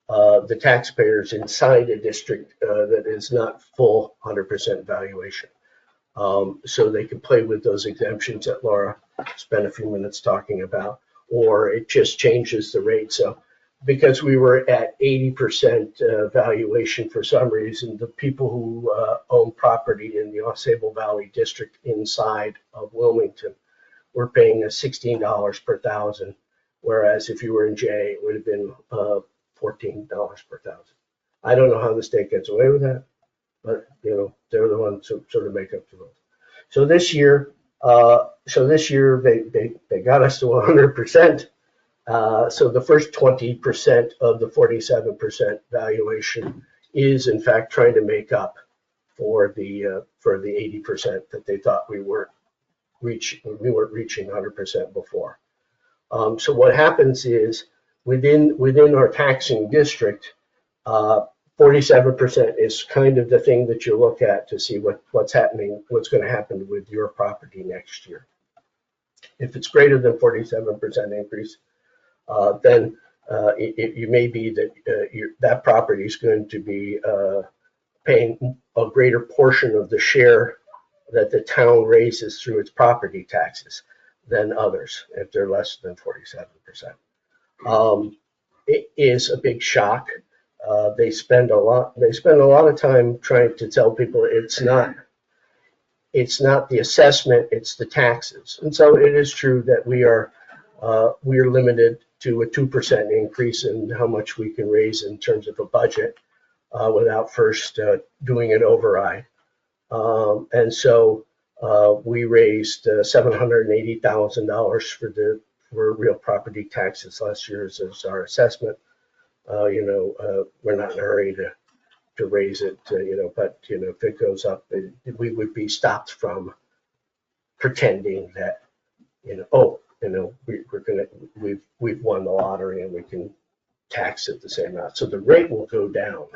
S2: the taxpayers inside a district that is not full 100% valuation. So they can play with those exemptions that Laura spent a few minutes talking about, or it just changes the rate. So because we were at 80% valuation for some reason, the people who own property in the Ausable Valley district inside of Wilmington were paying $16 per thousand, whereas if you were in J, it would have been $14 per thousand. I don't know how the state gets away with that, but they're the ones who sort of make up the rules. So this year, they got us to 100%. So the first 20% of the 47% valuation is in fact trying to make up for the 80% that they thought we weren't reaching 100% before. So what happens is within our taxing district, 47% is kind of the thing that you look at to see what's happening, what's going to happen with your property next year. If it's greater than 47% increase, then it may be that that property is going to be paying a greater portion of the share that the town raises through its property taxes than others if they're less than 47%. It is a big shock. They spend a lot of time trying to tell people it's not the assessment, it's the taxes. And so it is true that we are limited to a 2% increase in how much we can raise in terms of a budget without first doing an override. And so we raised $780,000 for real property taxes last year as our assessment. We're not in a hurry to raise it, but if it goes up, we would be stopped from pretending that, we've won the lottery and we can tax it the same amount. So the rate will go down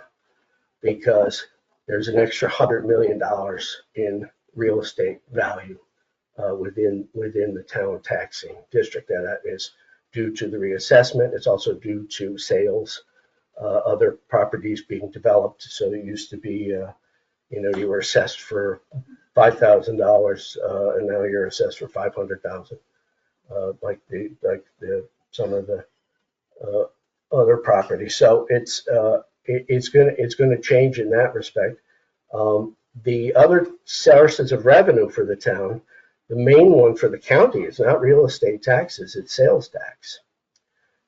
S2: because there's an extra $100 million in real estate value within the town taxing district. And that is due to the reassessment. It's also due to sales, other properties being developed. So it used to be, you were assessed for $5,000 and now you're assessed for $500,000, like some of the other properties. So it's going to change in that respect. The other sources of revenue for the town, the main one for the county is not real estate taxes, it's sales tax.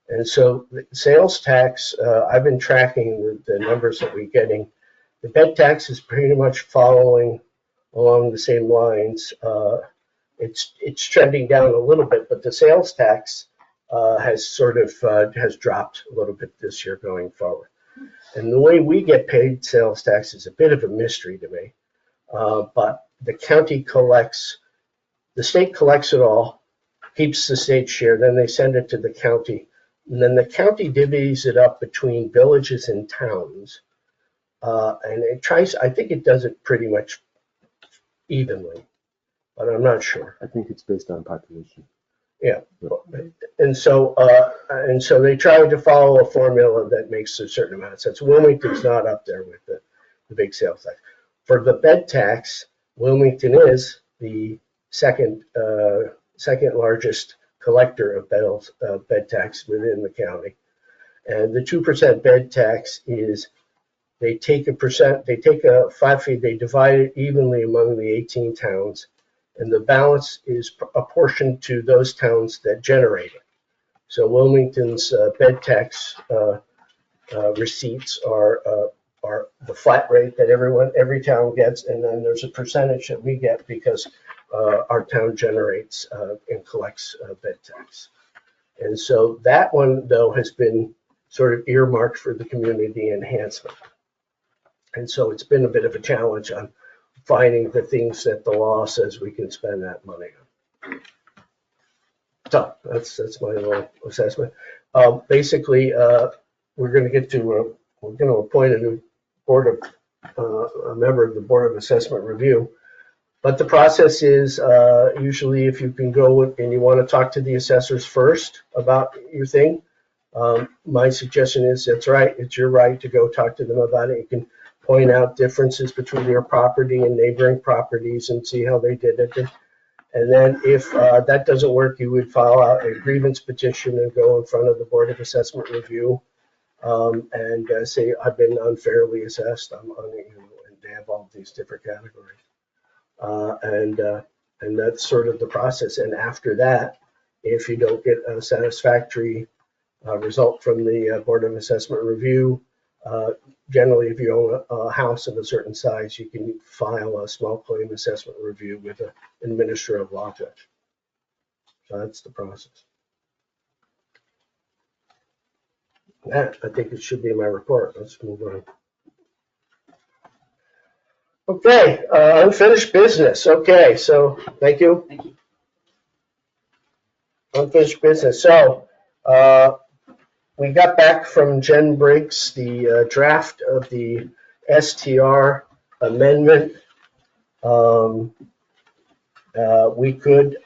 S2: And so the sales tax, I've been tracking the numbers that we're getting. The bed tax is pretty much following along the same lines. It's trending down a little bit, but the sales tax has dropped a little bit this year going forward. And the way we get paid sales tax is a bit of a mystery to me. But the county collects, the state collects it all, keeps the state share, then they send it to the county. And then the county divvies it up between villages and towns. And I think it does it pretty much evenly, but I'm not sure.
S8: I think it's based on population.
S2: Yeah. And so they try to follow a formula that makes a certain amount of sense. Wilmington's not up there with the big sales tax. For the bed tax, Wilmington is the second largest collector of bed tax within the county. And the 2% bed tax is they take a 5 fee, they divide it evenly among the 18 towns, and the balance is apportioned to those towns that generate it. So Wilmington's bed tax receipts are the flat rate that every town gets, and then there's a percentage that we get because our town generates and collects bed tax. And so that one, though, has been sort of earmarked for the community enhancement. And so it's been a bit of a challenge on finding the things that the law says we can spend that money on. So that's my little assessment. Basically, we're going to appoint a new a member of the Board of Assessment Review. But the process is, usually if you can go and you want to talk to the assessors first about your thing, my suggestion is, that's right, it's your right to go talk to them about it. You can point out differences between your property and neighboring properties and see how they did it. And then if that doesn't work, you would file out a grievance petition and go in front of the Board of Assessment Review and say, I've been unfairly assessed. I'm on, and they have all these different categories. And that's sort of the process. And after that, if you don't get a satisfactory result from the Board of Assessment Review, generally, if you own a house of a certain size, you can file a small claim assessment review with an administrative law judge. So that's the process. That, I think it should be in my report. Let's move on. Okay, unfinished business. Okay, so thank you.
S6: Thank you.
S2: Unfinished business. So we got back from Jen Briggs the draft of the STR amendment. We could,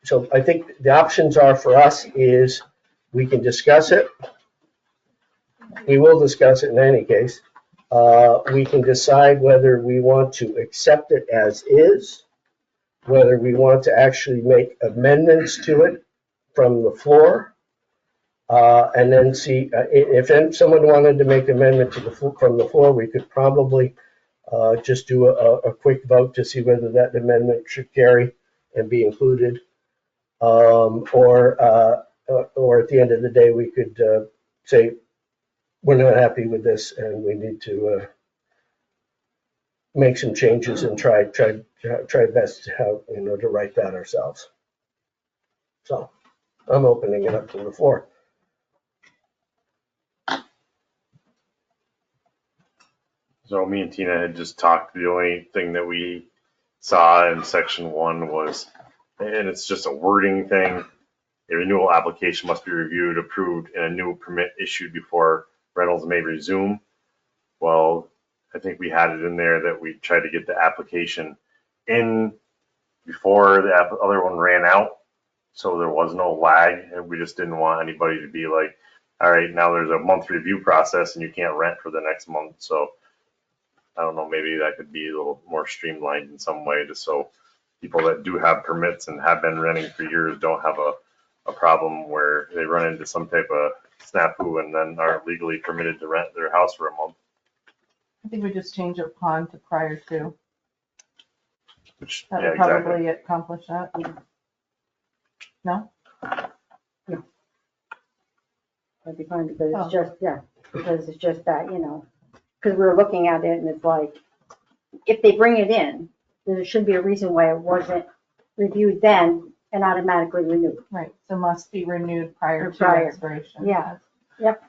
S2: so I think the options are for us is we can discuss it. We will discuss it in any case. We can decide whether we want to accept it as is, whether we want to actually make amendments to it from the floor, and then see if someone wanted to make an amendment to from the floor, we could probably just do a quick vote to see whether that amendment should carry and be included, or at the end of the day, we could say, we're not happy with this and we need to make some changes and try best to write that ourselves. So I'm opening it up to the floor.
S4: So me and Tina had just talked. The only thing that we saw in section 1 was, and it's just a wording thing, a renewal application must be reviewed, approved, and a new permit issued before rentals may resume. Well, I think we had it in there that we tried to get the application in before the other one ran out, so there was no lag, and we just didn't want anybody to be like, all right, now there's a month review process and you can't rent for the next month. So I don't know, maybe that could be a little more streamlined in some way, just so people that do have permits and have been renting for years don't have a problem where they run into some type of snafu and then aren't legally permitted to rent their house for a month.
S5: I think we just change upon to prior to.
S4: Which,
S5: That
S4: yeah,
S5: would
S4: exactly.
S5: probably accomplish that. No?
S11: That'd be fine because
S5: Oh.
S11: it's just, yeah, because it's just that, because we were looking at it and it's like, if they bring it in, there should be a reason why it wasn't reviewed then and automatically renewed.
S5: Right, so must be renewed prior to
S11: Prior.
S5: expiration.
S11: Yeah. Yep.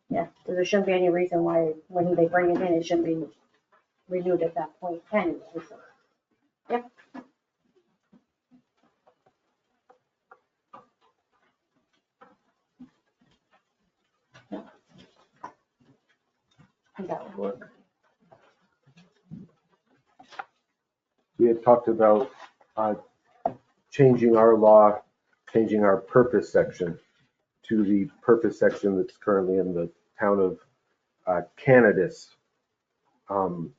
S11: Yeah, so there shouldn't be any reason why when they bring it in, it shouldn't be renewed at that point anyway, so. Yep. And that would work.
S8: We had talked about changing our law, changing our purpose section to the purpose section that's currently in the town of Cannabis. And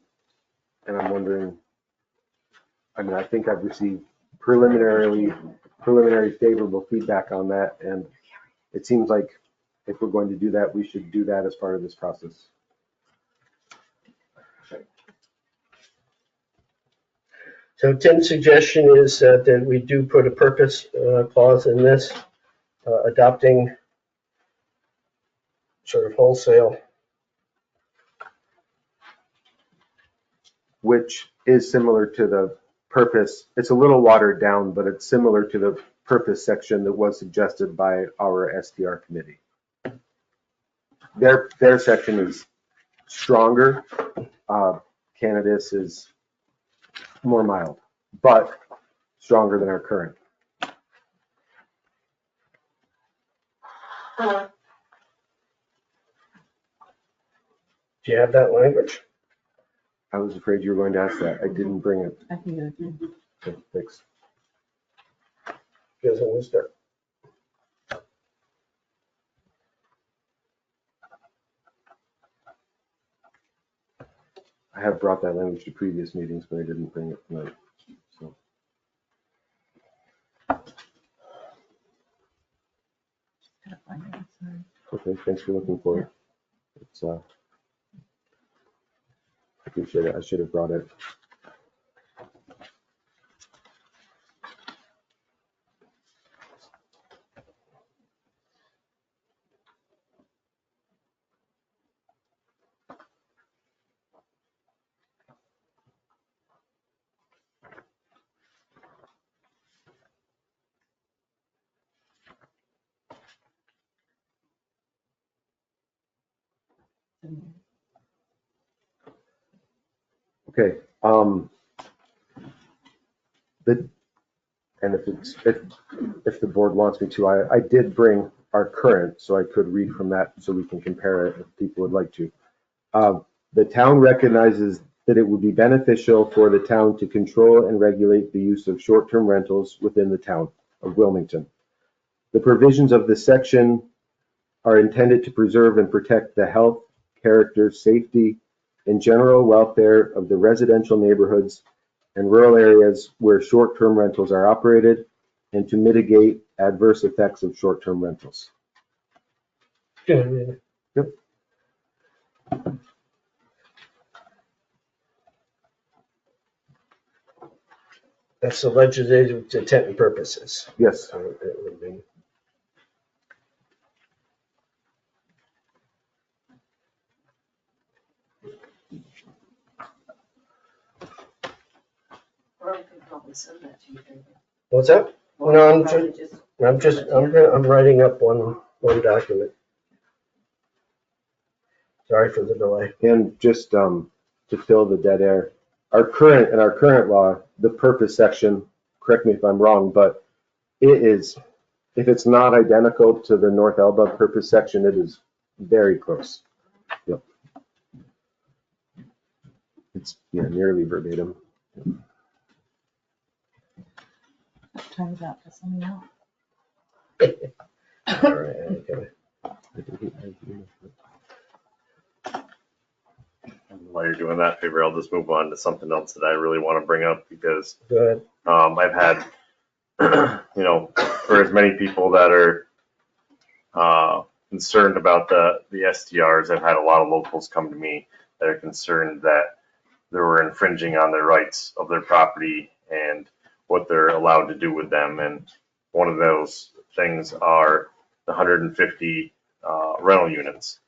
S8: I'm wondering, I think I've received preliminary favorable feedback on that, and it seems like if we're going to do that, we should do that as part of this process.
S2: So Tim's suggestion is that we do put a purpose clause in this, adopting sort of wholesale.
S8: Which is similar to the purpose. It's a little watered down, but it's similar to the purpose section that was suggested by our STR committee. Their section is stronger. Cannabis is more mild, but stronger than our current.
S2: Do you have that language?
S8: I was afraid you were going to ask that. I didn't bring it.
S5: I can go through.
S8: Okay, thanks.
S2: You guys want to start?
S8: I have brought that language to previous meetings, but I didn't bring it tonight. So.
S5: Gotta find it, sorry.
S8: Okay, thanks for looking for it. It's, I appreciate it. I should have brought it. Okay, and if the board wants me to, I did bring our current, so I could read from that so we can compare it if people would like to. The town recognizes that it would be beneficial for the town to control and regulate the use of short-term rentals within the town of Wilmington. The provisions of this section are intended to preserve and protect the health, character, safety, and general welfare of the residential neighborhoods and rural areas where short-term rentals are operated, and to mitigate adverse effects of short-term rentals.
S2: Good.
S8: Yep.
S2: That's the legislative intent and purposes.
S8: Yes.
S2: So it would be.
S9: Or I could probably send that to you, David.
S2: What's that?
S9: Or
S2: No,
S9: you probably
S2: I'm writing up one document. Sorry for the delay.
S8: And just to fill the dead air, our current law, the purpose section, correct me if I'm wrong, but it is, if it's not identical to the North Elba purpose section, it is very close. Yep. It's nearly verbatim.
S5: Time's out for something else.
S2: All right, okay.
S4: While you're doing that, Favor, I'll just move on to something else that I really want to bring up because
S2: Go ahead.
S4: I've had, for as many people that are concerned about the STRs, I've had a lot of locals come to me that are concerned that they were infringing on their rights of their property and what they're allowed to do with them. And one of those things are the 150 rental units.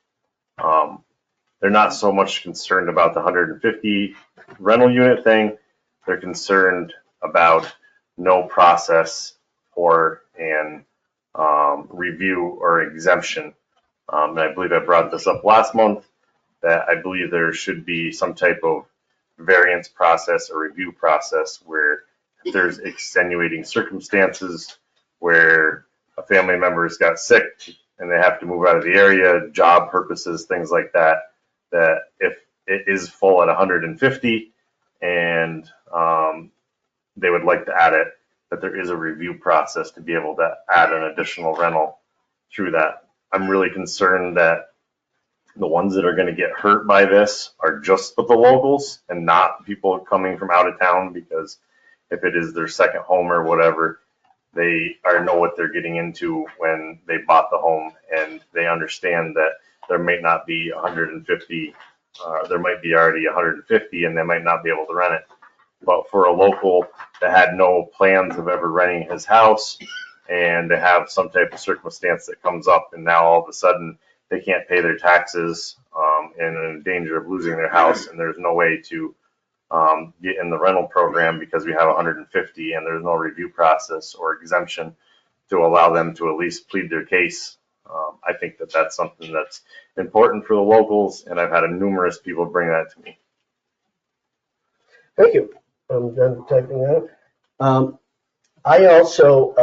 S4: They're not so much concerned about the 150 rental unit thing. They're concerned about no process for an review or exemption. And I believe I brought this up last month, that I believe there should be some type of variance process or review process where if there's extenuating circumstances where a family member has got sick and they have to move out of the area, job purposes, things like that, that if it is full at 150 and they would like to add it, that there is a review process to be able to add an additional rental through that. I'm really concerned that the ones that are going to get hurt by this are just the locals and not people coming from out of town, because if it is their second home or whatever, they know what they're getting into when they bought the home, and they understand that there may not be 150, there might be already 150 and they might not be able to rent it. But for a local that had no plans of ever renting his house and to have some type of circumstance that comes up and now all of a sudden they can't pay their taxes and are in danger of losing their house, and there's no way to get in the rental program because we have 150 and there's no review process or exemption to allow them to at least plead their case. I think that that's something that's important for the locals, and I've had numerous people bring that to me.
S2: Thank you. I'm done typing that. I also,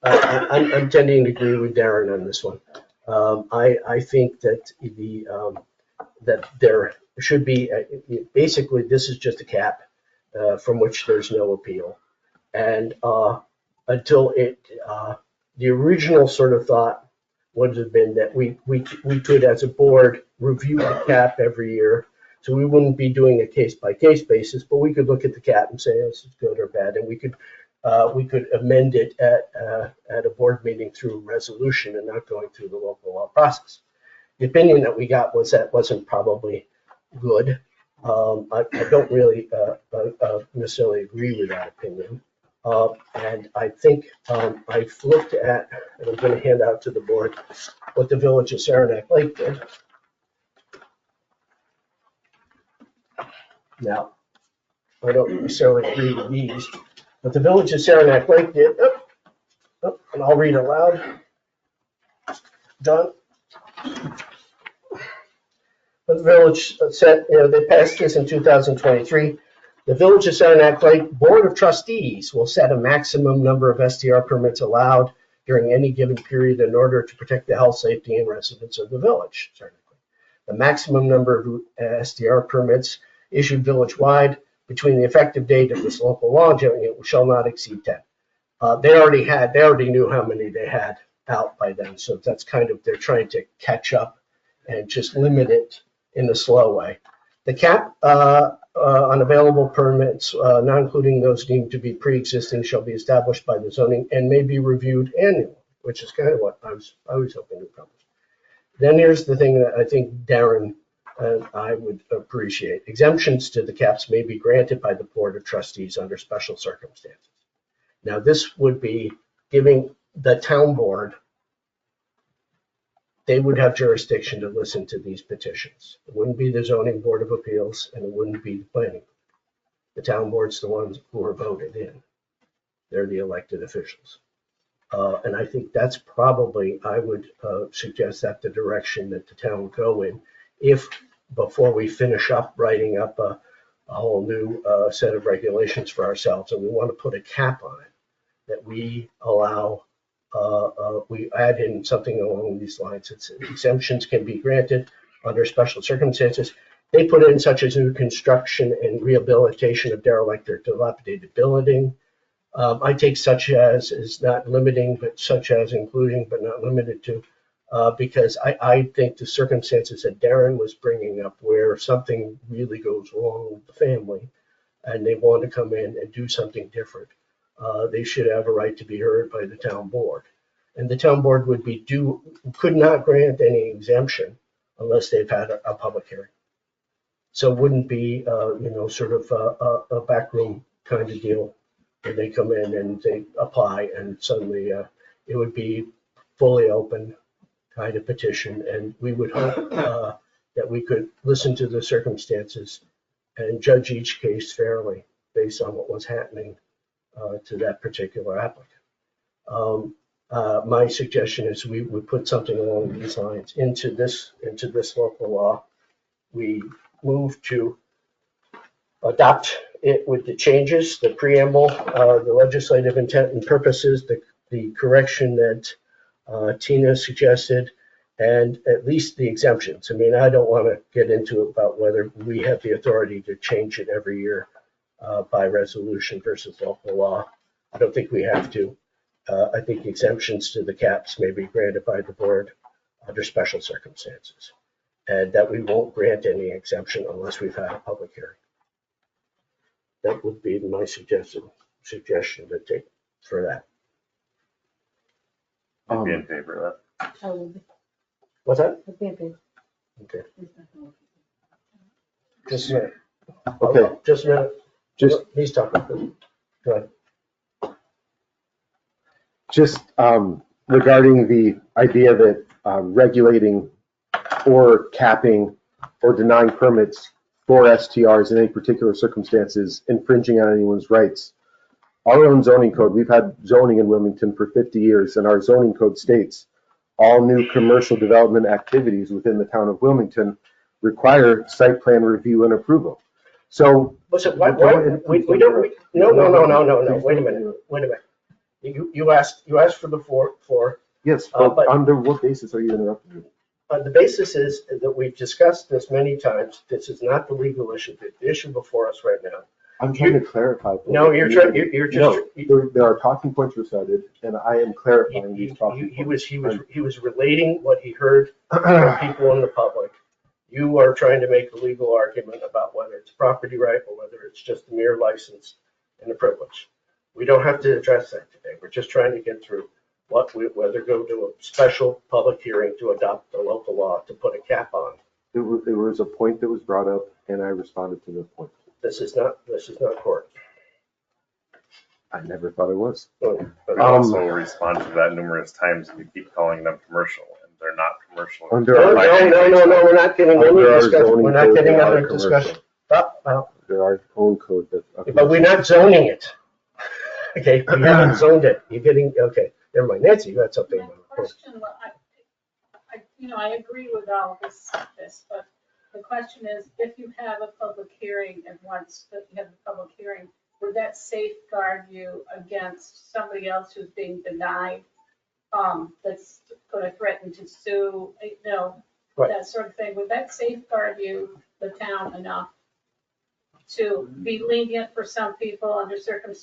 S2: I'm tending to agree with Darren on this one. I think that that there should be, basically, this is just a cap from which there's no appeal. And until the original sort of thought would have been that we could, as a board, review the cap every year. So we wouldn't be doing a case-by-case basis, but we could look at the cap and say, this is good or bad, and we could amend it at a board meeting through resolution and not going through the local law process. The opinion that we got was that wasn't probably good. I don't really necessarily agree with that opinion. And I think I've looked at, and I'm going to hand out to the board, what the Village of Saranac Lake did. Now, I don't necessarily agree with these, but the Village of Saranac Lake did, and I'll read aloud. Done. But the village said, they passed this in 2023. The Village of Saranac Lake Board of Trustees will set a maximum number of STR permits allowed during any given period in order to protect the health, safety, and residents of the village. The maximum number of STR permits issued village-wide between the effective date of this local law shall not exceed 10. They already knew how many they had out by then, so that's kind of, they're trying to catch up and just limit it in a slow way. The cap on available permits, not including those deemed to be pre-existing, shall be established by the zoning and may be reviewed annually, which is kind of what I was hoping to accomplish. Then here's the thing that I think Darren and I would appreciate. Exemptions to the caps may be granted by the Board of Trustees under special circumstances. Now, this would be giving the town board, they would have jurisdiction to listen to these petitions. It wouldn't be the zoning board of appeals, and it wouldn't be the planning. The town board's the ones who are voted in. They're the elected officials. And I think that's probably, I would suggest that the direction that the town would go in, if before we finish up writing up a whole new set of regulations for ourselves, and we want to put a cap on it, that we allow, we add in something along these lines. It's exemptions can be granted under special circumstances. They put in such as new construction and rehabilitation of derelict or dilapidated building. I take such as is not limiting, but such as including, but not limited to, because I think the circumstances that Darren was bringing up, where something really goes wrong with the family and they want to come in and do something different, they should have a right to be heard by the town board. And the town board could not grant any exemption unless they've had a public hearing. So it wouldn't be, sort of a backroom kind of deal where they come in and they apply and suddenly it would be fully open kind of petition. And we would hope that we could listen to the circumstances and judge each case fairly based on what was happening to that particular applicant. My suggestion is we put something along these lines into this local law. We move to adopt it with the changes, the preamble, the legislative intent and purposes, the correction that Tina suggested, and at least the exemptions. I mean, I don't want to get into about whether we have the authority to change it every year by resolution versus local law. I don't think we have to. I think the exemptions to the caps may be granted by the board under special circumstances, and that we won't grant any exemption unless we've had a public hearing. That would be my suggestion to take for that.
S4: I'd be in favor of that.
S11: I will be.
S2: What's that?
S11: I'll be in favor.
S2: Okay. Just a minute.
S8: Okay.
S2: Just a minute. He's talking. Go ahead.
S8: Just regarding the idea that regulating or capping or denying permits for STRs in any particular circumstances infringing on anyone's rights. Our own zoning code, we've had zoning in Wilmington for 50 years, and our zoning code states all new commercial development activities within the town of Wilmington require site plan review and approval. So
S2: listen, why no, wait a minute. You asked for the floor.
S8: Yes, but under what basis are you interrupting me?
S2: the basis is that we've discussed this many times. This is not the legal issue, the issue before us right now.
S8: I'm trying to clarify.
S2: No, you're just.
S8: No, there are talking points recited, and I am clarifying these talking points.
S2: He was relating what he heard from people in the public. You are trying to make a legal argument about whether it's property right or whether it's just a mere license and a privilege. We don't have to address that today. We're just trying to get through whether go to a special public hearing to adopt the local law to put a cap on.
S8: There was a point that was brought up, and I responded to the point.
S2: This is not court.
S8: I never thought it was.
S4: But I also respond to that numerous times, and you keep calling them commercial, and they're not commercial.
S2: No, we're not getting any discussion. We're not getting other discussion.
S8: There are own code that.
S2: But we're not zoning it. Okay, we haven't zoned it. You're getting, okay, never mind. Nancy, you had something.
S7: Question, I agree with all this, but the question is, if you have a public hearing and once that you have a public hearing, would that safeguard you against somebody else who's being denied, that's going to threaten to sue,
S2: Right.
S7: that sort of thing? Would that safeguard you, the town, enough to be lenient for some people under certain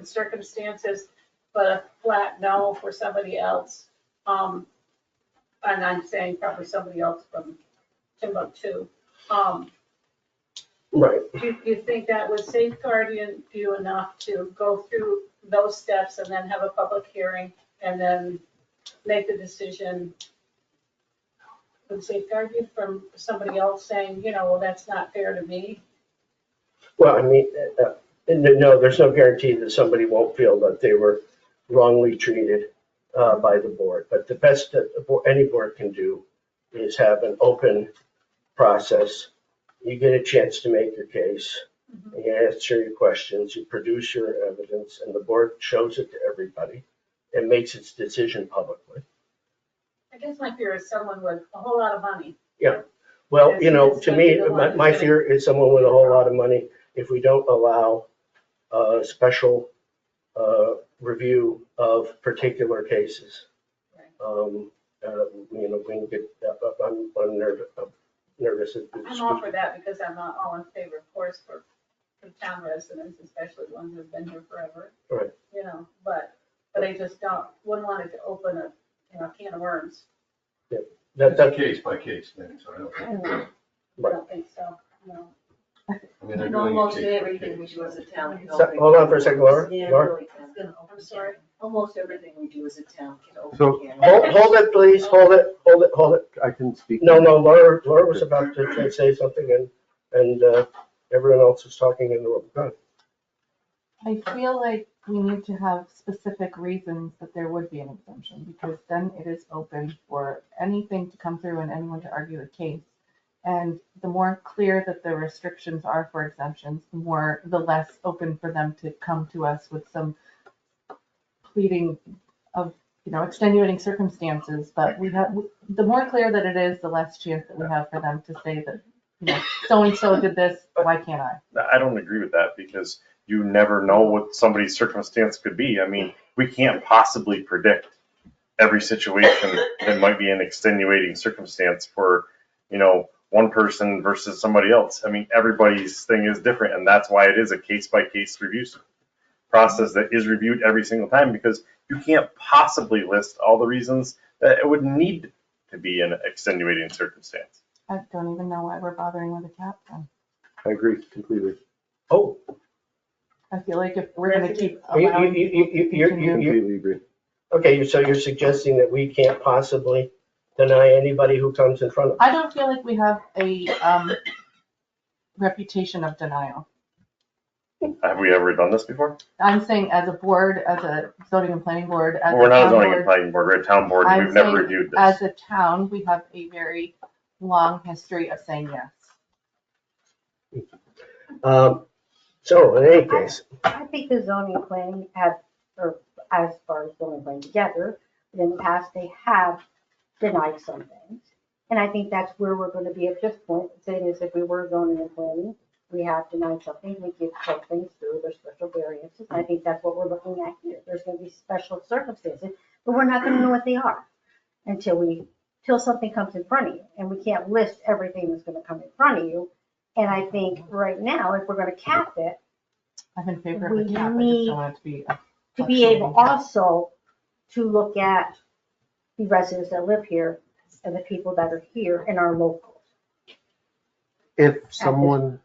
S7: circumstances, but a flat no for somebody else? And I'm saying probably somebody else from Timbuktu.
S2: Right.
S7: Do you think that would safeguard you enough to go through those steps and then have a public hearing and then make the decision? Would safeguard you from somebody else saying, well, that's not fair to me?
S2: Well, I mean, no, there's no guarantee that somebody won't feel that they were wrongly treated by the board. But the best that any board can do is have an open process. You get a chance to make your case, you answer your questions, you produce your evidence, and the board shows it to everybody and makes its decision publicly.
S7: I guess my fear is someone with a whole lot of money.
S2: Yeah. Well, to me, my fear is someone with a whole lot of money. If we don't allow a special review of particular cases, we can get. I'm nervous.
S7: I'm all for that because I'm not all in favor, of course, for town residents, especially the ones who've been here forever.
S2: Right.
S7: But I just wouldn't want it to open a can of worms.
S2: Yeah.
S3: That's a case by case thing, so I don't think.
S7: I don't think so, no.
S3: I mean, they're
S9: And
S3: doing
S9: almost
S3: it case by
S9: everything we
S3: case.
S9: do as a town can
S2: So,
S9: open.
S2: hold on for a second, Laura.
S9: Yeah,
S2: Laura?
S9: really can.
S7: I'm sorry.
S9: Almost everything we do as a town can open.
S8: So-
S9: can.
S2: Hold it, please. Hold it.
S8: I can speak.
S2: No, Laura was about to say something and everyone else was talking in the room. Go ahead.
S5: I feel like we need to have specific reasons that there would be an exemption, because then it is open for anything to come through and anyone to argue a case. And the more clear that the restrictions are for exemptions, the less open for them to come to us with some pleading of, extenuating circumstances. But the more clear that it is, the less chance that we have for them to say that, so-and-so did this, why can't I?
S4: I don't agree with that because you never know what somebody's circumstance could be. I mean, we can't possibly predict every situation that might be an extenuating circumstance for, one person versus somebody else. I mean, everybody's thing is different, and that's why it is a case-by-case review process that is reviewed every single time, because you can't possibly list all the reasons that it would need to be an extenuating circumstance.
S5: I don't even know why we're bothering with a cap then.
S8: I agree completely.
S2: Oh,
S5: I feel like if we're gonna keep
S2: you
S5: allowing.
S8: Completely agree.
S2: okay, so you're suggesting that we can't possibly deny anybody who comes in front of us?
S5: I don't feel like we have a reputation of denial.
S4: Have we ever done this before?
S5: I'm saying as a board, as a zoning and planning board, as
S4: We're
S5: a
S4: not a
S5: town
S4: zoning and
S5: board,
S4: planning board, we're a town board, and
S5: I'm
S4: we've never
S5: saying
S4: reviewed this.
S5: as a town, we have a very long history of saying yes.
S2: So in any case,
S11: I think the zoning and planning or as far as zoning and planning together, in the past, they have denied some things. And I think that's where we're going to be at this point. Same as if we were zoning and planning, we have denied something, we give some things through, there's special variances. I think that's what we're looking at here. There's going to be special circumstances, but we're not going to know what they are until we till something comes in front of you. And we can't list everything that's gonna come in front of you. And I think right now, if we're gonna cap it,
S5: I'm in favor of
S11: We
S5: the cap, I just
S11: need
S5: don't want it to be a
S11: to be able
S5: fluctuating cap.
S11: also to look at the residents that live here and the people that are here and our locals.
S8: If someone,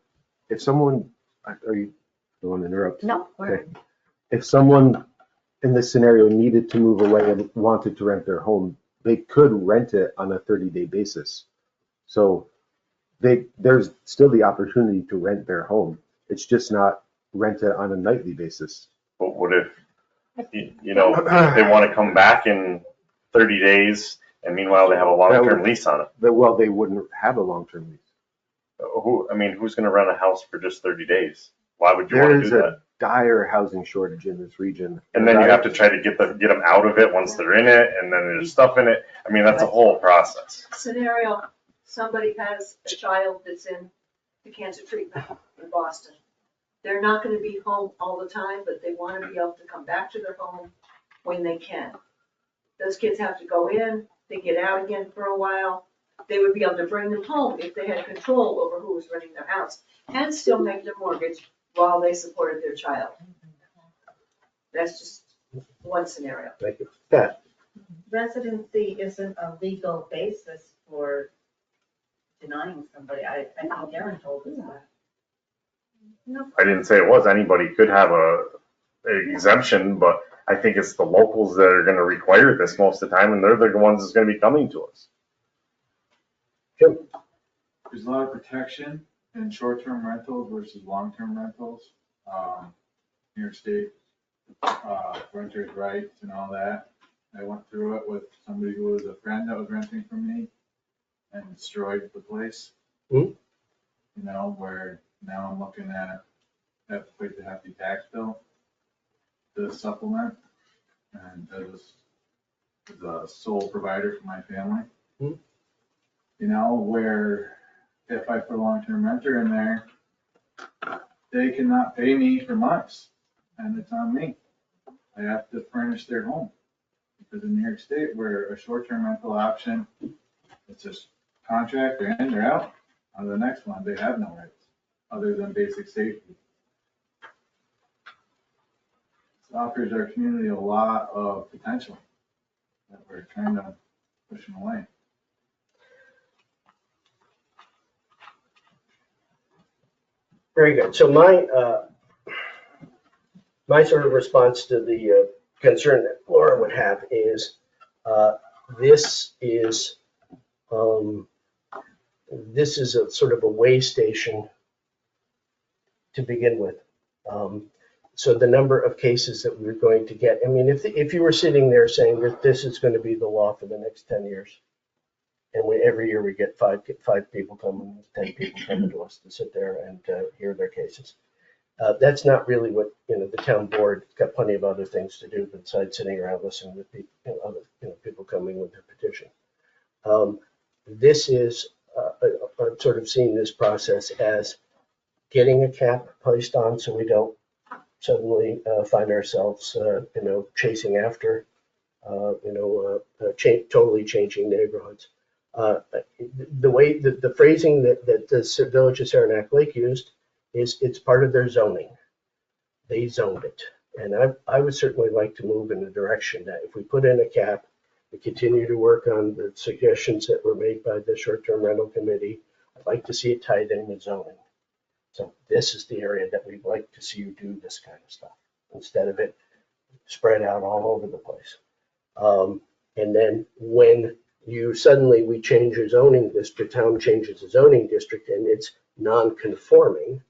S8: are you, don't want to interrupt?
S11: No,
S8: Okay. If someone in this scenario needed to move away and wanted to rent their home, they could rent it on a 30-day basis. So there's still the opportunity to rent their home. It's just not rent it on a nightly basis.
S4: But what if, you know, if they want to come back in 30 days and meanwhile they have a long-term lease on it?
S8: Well, they wouldn't have a long-term lease.
S4: Who's going to rent a house for just 30 days? Why would you want to
S8: There's
S4: do
S8: a
S4: that?
S8: dire housing shortage in this region.
S4: And then you have to try to get them out of it once they're in it, and then there's stuff in it. I mean, that's a whole process.
S9: Scenario, somebody has a child that's in the cancer treatment in Boston. They're not gonna be home all the time, but they wanna be able to come back to their home when they can. Those kids have to go in, they get out again for a while. They would be able to bring them home if they had control over who was renting their house and still make their mortgage while they supported their child. That's just one scenario.
S2: Thank you. Pat?
S12: Residency isn't a legal basis for denying somebody. I think Darren told us that.
S4: I didn't say it was. Anybody could have an exemption, but I think it's the locals that are going to require this most of the time, and they're the ones that's going to be coming to us.
S2: Jim?
S14: There's a lot of protection in short-term rentals versus long-term rentals. New York State, renters' rights and all that. I went through it with somebody who was a friend that was renting from me and destroyed the place.
S2: Hmm.
S14: You know, where now I'm looking at the place a hefty tax bill to supplement, and as a sole provider for my family.
S2: Hmm.
S14: You know, where if I put a long-term renter in there, they cannot pay me for months, and it's on me. I have to furnish their home. Because in New York State, where a short-term rental option, it's just contract, they're in, they're out. On to the next one, they have no rights, other than basic safety. This offers our community a lot of potential that we're trying to push them away.
S2: Very good. So my sort of response to the concern that Laura would have is this is a sort of a way station to begin with. So the number of cases that we're going to get, I mean, if you were sitting there saying that this is going to be the law for the next 10 years, and every year we get five people coming, 10 people coming to us to sit there and hear their cases. That's not really what, the town board got plenty of other things to do besides sitting around listening to people, people coming with their petition. This is I'm sort of seeing this process as getting a cap placed on so we don't suddenly find ourselves, chasing after, totally changing neighborhoods. The way the phrasing that the Village of Saranac Lake used is it's part of their zoning. They zoned it. And I would certainly like to move in the direction that if we put in a cap, we continue to work on the suggestions that were made by the short-term rental committee. I'd like to see it tied in with zoning. So this is the area that we'd like to see you do this kind of stuff instead of it spread out all over the place. And then when we change your zoning district, town changes the zoning district and it's non-conforming,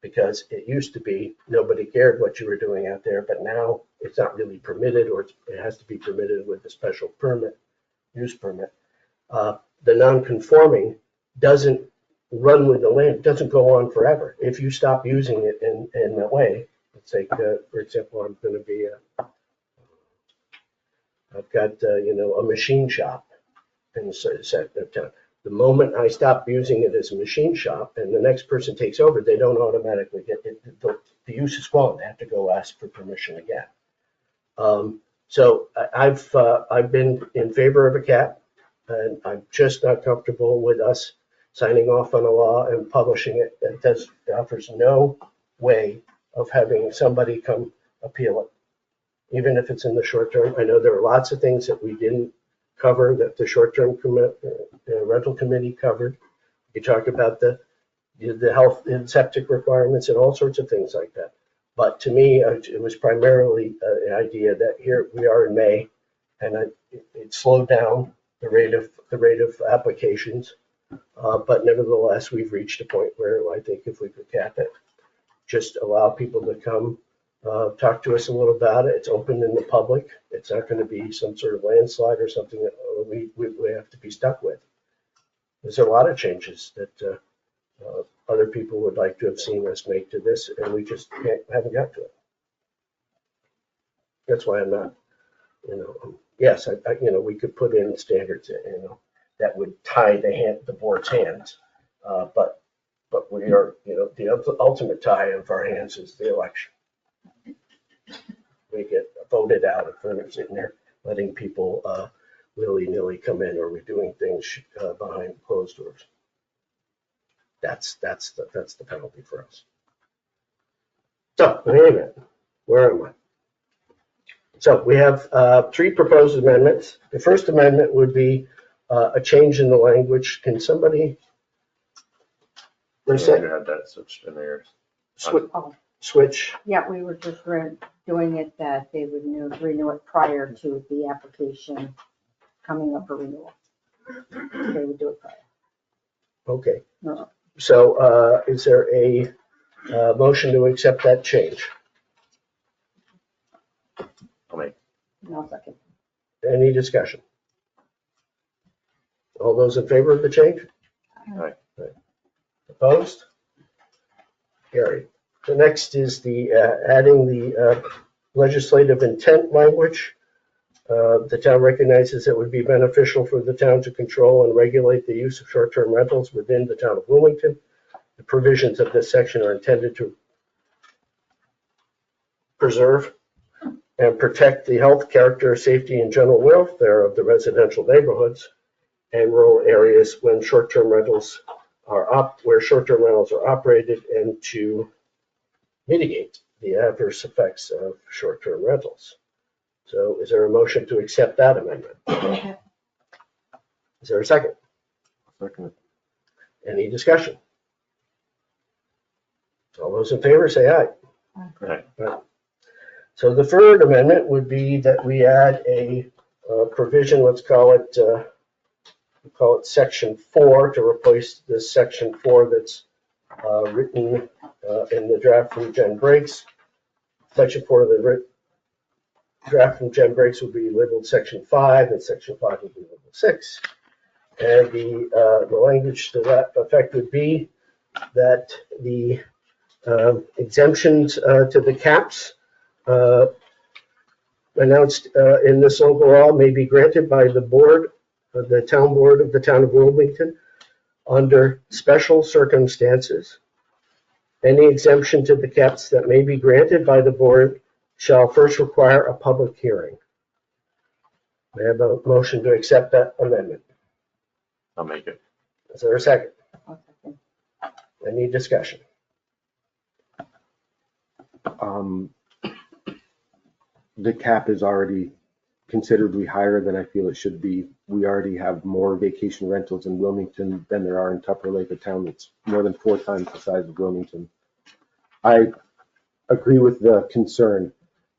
S2: because it used to be nobody cared what you were doing out there, but now it's not really permitted, or it has to be permitted with a special permit, use permit. The non-conforming doesn't run with the land, doesn't go on forever. If you stop using it in that way, let's say, for example, I'm going to be I've got, a machine shop in the set of town. The moment I stop using it as a machine shop and the next person takes over, they don't automatically get it. The use is gone. They have to go ask for permission again. So I've been in favor of a cap. And I'm just not comfortable with us signing off on a law and publishing it that offers no way of having somebody come appeal it, even if it's in the short term. I know there are lots of things that we didn't cover that the short-term rental committee covered. You talked about the health and septic requirements and all sorts of things like that. But to me, it was primarily an idea that here we are in May, and it slowed down the rate of applications. But nevertheless, we've reached a point where I think if we could cap it, just allow people to come talk to us a little about it. It's open in the public. It's not going to be some sort of landslide or something that we have to be stuck with. There's a lot of changes that other people would like to have seen us make to this, and we just haven't got to it. That's why I'm not, yes, we could put in standards, that would tie the board's hands. But we are, the ultimate tie of our hands is the election. We get voted out if we're sitting there letting people willy-nilly come in, or we're doing things behind closed doors. That's the penalty for us. So, wait a minute. Where am I? So we have 3 proposed amendments. The first amendment would be a change in the language. Can somebody?
S4: You had that switched in there.
S2: Switch.
S11: Yeah, we were just doing it that they would renew it prior to the application coming up for renewal. They would do it prior.
S2: Okay.
S11: No.
S2: So is there a motion to accept that change?
S4: I'll make.
S11: No second.
S2: Any discussion? All those in favor of the change?
S4: Aye.
S2: Opposed? Carried. The next is the adding the legislative intent language. The town recognizes it would be beneficial for the town to control and regulate the use of short-term rentals within the town of Wilmington. The provisions of this section are intended to preserve and protect the health, character, safety, and general welfare of the residential neighborhoods and rural areas where short-term rentals are operated, and to mitigate the adverse effects of short-term rentals. So is there a motion to accept that amendment?
S11: Okay.
S2: Is there a second?
S4: Second.
S2: Any discussion? All those in favor say aye.
S4: Aye.
S2: Right. So the third amendment would be that we add a provision, let's call it section 4, to replace this section 4 that's written in the draft from Jen Briggs. Section 4 of the draft from Jen Briggs would be labeled section 5, and section 5 would be labeled 6. And the language to that effect would be that the exemptions to the caps announced in this local law may be granted by the board, the town board of the town of Wilmington, under special circumstances. Any exemption to the caps that may be granted by the board shall first require a public hearing. May I have a motion to accept that amendment?
S4: I'll make it.
S2: Is there a second?
S11: I'll second.
S2: Any discussion?
S8: The cap is already considerably higher than I feel it should be. We already have more vacation rentals in Wilmington than there are in Tupper Lake, a town that's more than 4 times the size of Wilmington. I agree with the concern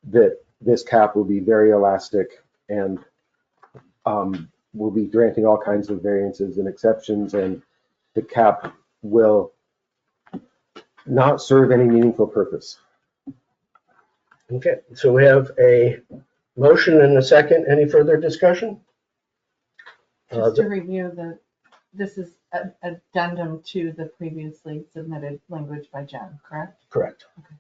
S8: that this cap will be very elastic and will be granting all kinds of variances and exceptions, and the cap will not serve any meaningful purpose.
S2: Okay, so we have a motion and a second. Any further discussion?
S5: Just to review, this is an addendum to the previously submitted language by Jen, correct?
S2: Correct. Okay.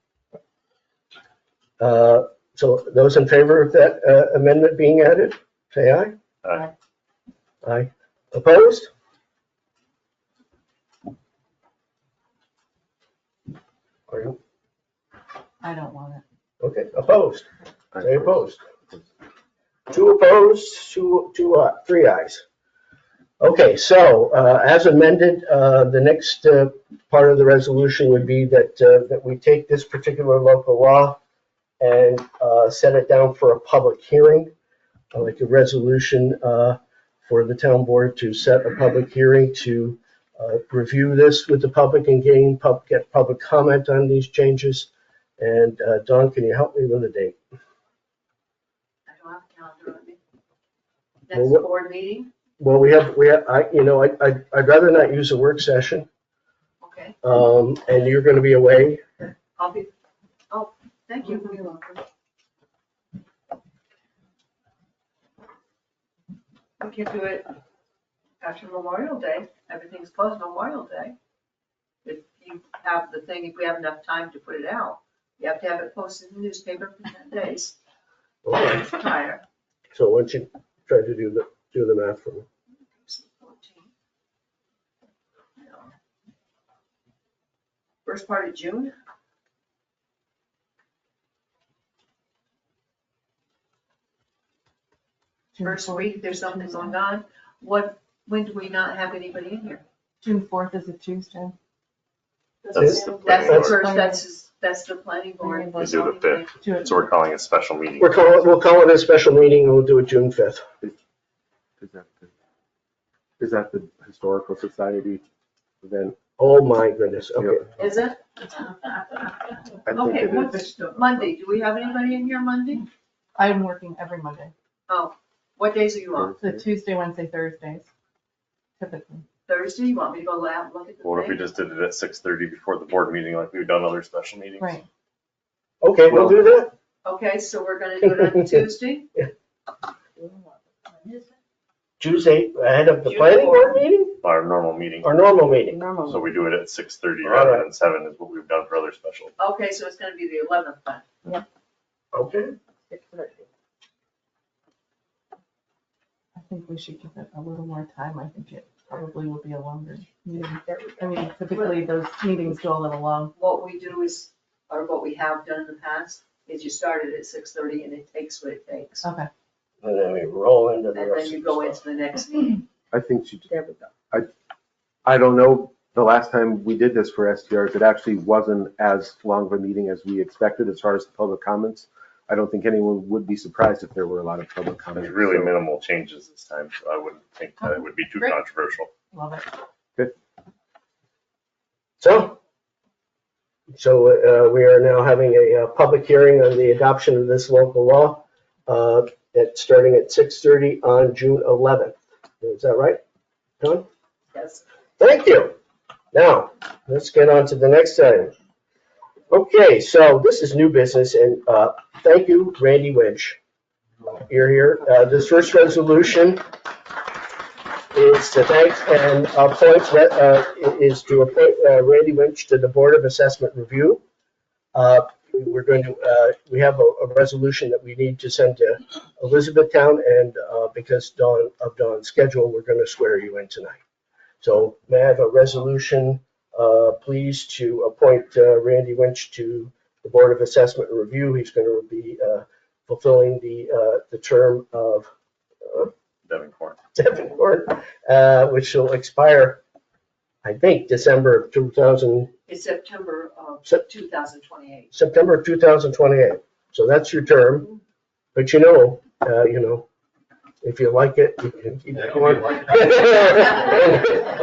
S2: So those in favor of that amendment being added, say aye.
S4: Aye.
S2: Aye. Opposed? Are you?
S5: I don't want it.
S2: Okay, opposed. Say opposed. 2 opposed, 3 ayes. Okay, so as amended, the next part of the resolution would be that we take this particular local law and set it down for a public hearing. I'd like a resolution for the town board to set a public hearing to review this with the public and get public comment on these changes. And Dawn, can you help me with the date?
S9: I don't have a calendar on me. Next
S2: Well,
S9: board meeting,
S2: Well, I'd rather not use a work session,
S9: okay,
S2: and you're gonna be away.
S9: I'll be, oh, thank you. You're welcome. We can do it after Memorial Day, everything's closed Memorial Day. If you have the thing, if we have enough time to put it out, you have to have it posted in the newspaper for 10 days.
S2: Okay.
S9: It's prior.
S2: So why don't you try to do the math for me?
S9: First part of June. First week, there's something going on. When do we not have anybody in here?
S5: June 4th is a Tuesday.
S4: That's the
S9: That's
S4: planning
S9: the
S4: board.
S9: first, that's the planning board.
S4: We do the 5th, so we're calling a special meeting.
S2: We'll call it a special meeting, and we'll do it June 5th.
S8: Is that the Historical Society event?
S2: Oh, my goodness, okay.
S9: Is it?
S8: I think
S9: Okay,
S8: it
S9: what's
S8: is.
S9: Monday? Do we have anybody in here Monday?
S5: I'm working every Monday.
S9: Oh, what days are you on?
S5: So Tuesday, Wednesday, Thursdays, typically.
S9: Thursday? You want me to go out and look at the
S4: What if we
S9: thing?
S4: just did it at 6:30 before the board meeting like we've done other special meetings?
S5: Right.
S2: Okay, we'll do that.
S9: Okay, so we're gonna do it on Tuesday?
S2: Tuesday, ahead of the planning board meeting,
S4: Our normal meeting.
S2: or normal meeting?
S4: So we do it at 6:30
S2: All
S4: rather
S2: right.
S4: than 7 is what we've done for other special.
S9: Okay, so it's gonna be the 11th then.
S2: Okay.
S5: I think we should give it a little more time. I think it probably will be a longer meeting. I mean, typically those meetings go a little long.
S9: What we do is, or what we have done in the past, is you start it at 6:30 and it takes what it takes.
S5: Okay.
S2: And then we roll into the
S9: And
S2: rest
S9: then you
S2: of
S9: go
S2: the
S9: into
S2: stuff.
S9: the next meeting.
S8: I think she, I don't know, the last time we did this for STRs, it actually wasn't as long of a meeting as we expected as far as the public comments. I don't think anyone would be surprised if there were a lot of public comments.
S4: There's really
S8: So-
S4: minimal changes this time, so I wouldn't think that it would be too
S5: Great.
S4: controversial.
S5: Love it.
S2: So we are now having a public hearing on the adoption of this local law, starting at 6:30 on June 11th. Is that right, Don?
S9: Yes.
S2: Thank you. Now, let's get on to the next item. Okay, so this is new business, and thank you, Randy Winch. You're here. This first resolution is to thank and appoint Randy Winch to the Board of Assessment Review. We have a resolution that we need to send to Elizabethtown, and because of Dawn's schedule, we're going to swear you in tonight. So may I have a resolution, please, to appoint Randy Winch to the Board of Assessment and Review. He's going to be fulfilling the term of
S4: Devin
S2: Corn, which will expire, I think, December of 2000.
S9: It's September of 2028.
S2: September of 2028. So that's your term. But you know, if you like it, you can keep going.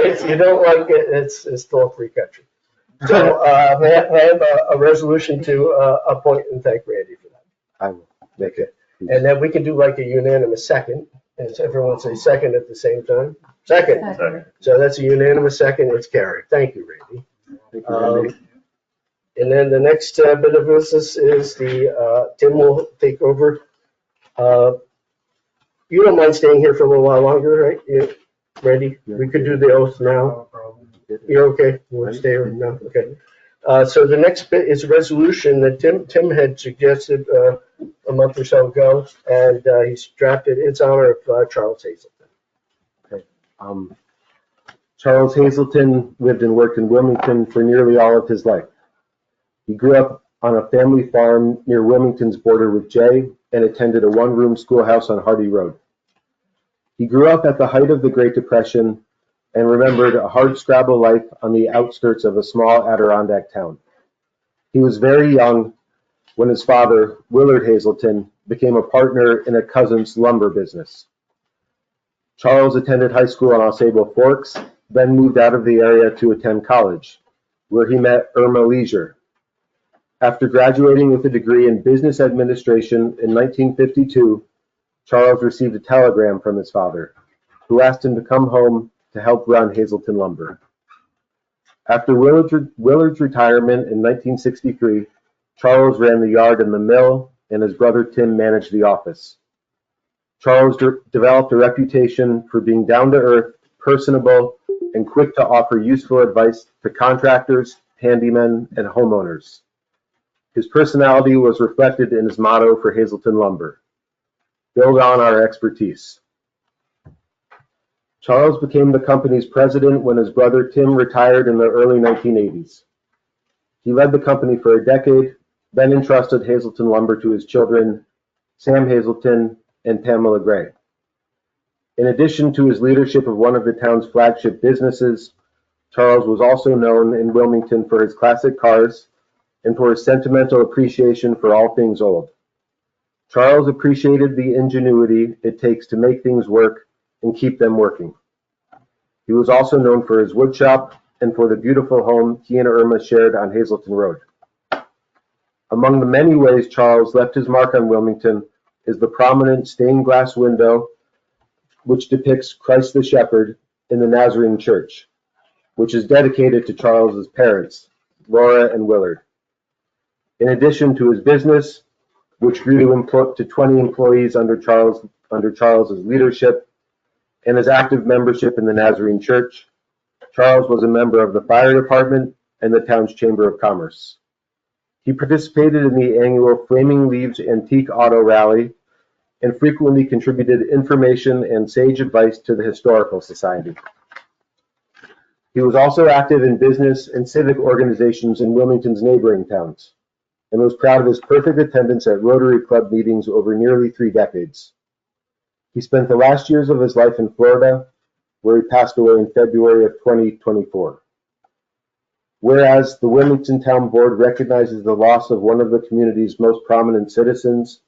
S2: If you don't like it, it's still a free country. So may I have a resolution to appoint and thank Randy for that?
S8: I will make it.
S2: And then we can do like a unanimous second. And everyone say second at the same time. Second.
S4: Second.
S2: So that's a unanimous second. It's carried. Thank you, Randy.
S8: Thank you, Randy.
S2: And then the next bit of business is Tim will take over. You don't mind staying here for a little while longer, right? You ready? We could do the oath now. You're okay? We'll stay here now, okay. So the next bit is a resolution that Tim had suggested a month or so ago, and he's drafted. It's in honor of Charles Hazelton.
S8: Okay. Charles Hazelton lived and worked in Wilmington for nearly all of his life. He grew up on a family farm near Wilmington's border with Jay and attended a one-room schoolhouse on Hardy Road. He grew up at the height of the Great Depression and remembered a hardscrabble life on the outskirts of a small Adirondack town. He was very young when his father, Willard Hazelton, became a partner in a cousin's lumber business. Charles attended high school in Osable Forks, then moved out of the area to attend college, where he met Irma Leisure. After graduating with a degree in business administration in 1952, Charles received a telegram from his father, who asked him to come home to help run Hazelton Lumber. After Willard's retirement in 1963, Charles ran the yard and the mill, and his brother Tim managed the office. Charles developed a reputation for being down-to-earth, personable, and quick to offer useful advice to contractors, handymen, and homeowners. His personality was reflected in his motto for Hazelton Lumber: build on our expertise. Charles became the company's president when his brother Tim retired in the early 1980s. He led the company for a decade, then entrusted Hazelton Lumber to his children, Sam Hazelton and Pamela Gray. In addition to his leadership of one of the town's flagship businesses, Charles was also known in Wilmington for his classic cars and for his sentimental appreciation for all things old. Charles appreciated the ingenuity it takes to make things work and keep them working. He was also known for his woodshop and for the beautiful home he and Irma shared on Hazelton Road. Among the many ways Charles left his mark on Wilmington is the prominent stained glass window which depicts Christ the Shepherd in the Nazarene Church, which is dedicated to Charles's parents, Laura and Willard. In addition to his business, which grew to 20 employees under Charles's leadership, and his active membership in the Nazarene Church, Charles was a member of the fire department and the town's Chamber of Commerce. He participated in the annual Flaming Leaves Antique Auto Rally and frequently contributed information and sage advice to the Historical Society. He was also active in business and civic organizations in Wilmington's neighboring towns, and was proud of his perfect attendance at Rotary Club meetings over nearly 3 decades. He spent the last years of his life in Florida, where he passed away in February of 2024. Whereas the Wilmington Town Board recognizes the loss of one of the community's most prominent citizens,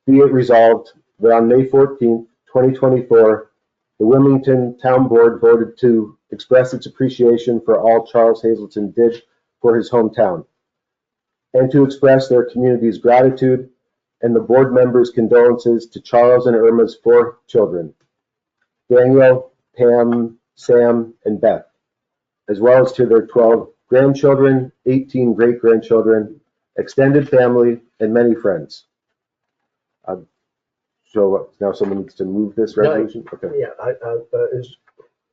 S8: be it resolved that on May 14, 2024, the Wilmington Town Board voted to express its appreciation for all Charles Hazelton did for his hometown, and to express their community's gratitude and the board members' condolences to Charles and Irma's 4 children, Daniel, Pam, Sam, and Beth, as well as to their 12 grandchildren, 18 great-grandchildren, extended family, and many friends. So now someone needs to move this resolution? Okay.
S2: Yeah, is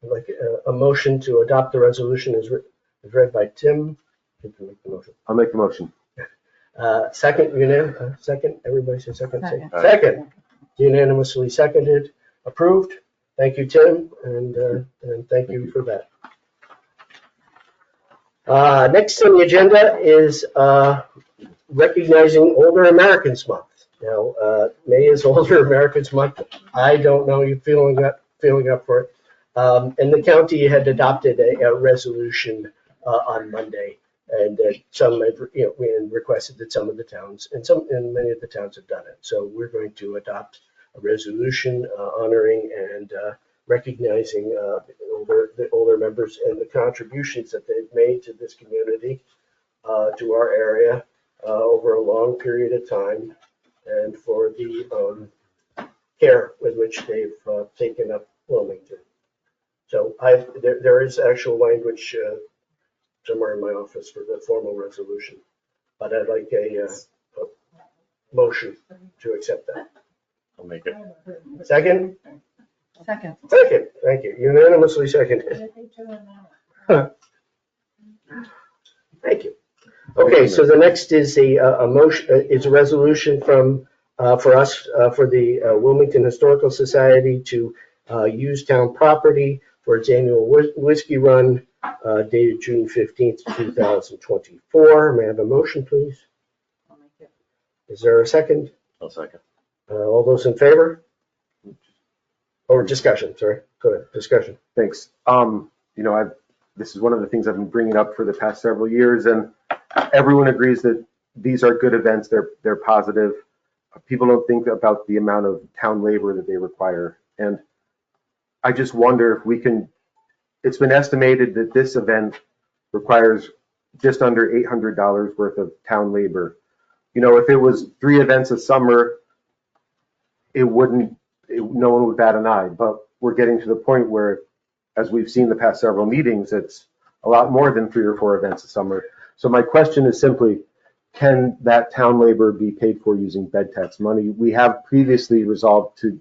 S2: like a motion to adopt the resolution is read by Tim. You can make the motion.
S8: I'll make the motion.
S2: Second, second, everybody say second. Second, unanimously seconded, approved. Thank you, Tim, and thank you for that. Next on the agenda is recognizing Older Americans Month. Now, May is Older Americans Month. I don't know you feeling up for it. And the county had adopted a resolution on Monday. And some have, requested that some of the towns and many of the towns have done it. So we're going to adopt a resolution honoring and recognizing the older members and the contributions that they've made to this community, to our area over a long period of time, and for the care with which they've taken up Wilmington. So there is actual language somewhere in my office for the formal resolution, but I'd like a motion to accept that.
S4: I'll make it.
S2: Second?
S5: Second.
S2: Second, thank you. Unanimously seconded. Thank you. Okay, so the next is a motion, is a resolution from, for us, for the Wilmington Historical Society to use town property for its annual whiskey run, dated June 15th, 2024. May I have a motion, please?
S5: I'll make it.
S2: Is there a second?
S4: I'll second.
S2: All those in favor? Or discussion, sorry. Go ahead, discussion.
S8: Thanks. This is one of the things I've been bringing up for the past several years, and everyone agrees that these are good events. They're positive. People don't think about the amount of town labor that they require. And I just wonder if we can, it's been estimated that this event requires just under $800 worth of town labor. If it was 3 events a summer, no one would bat an eye, but we're getting to the point where, as we've seen the past several meetings, it's a lot more than 3 or 4 events a summer. So my question is simply, can that town labor be paid for using bed tax money? We have previously resolved to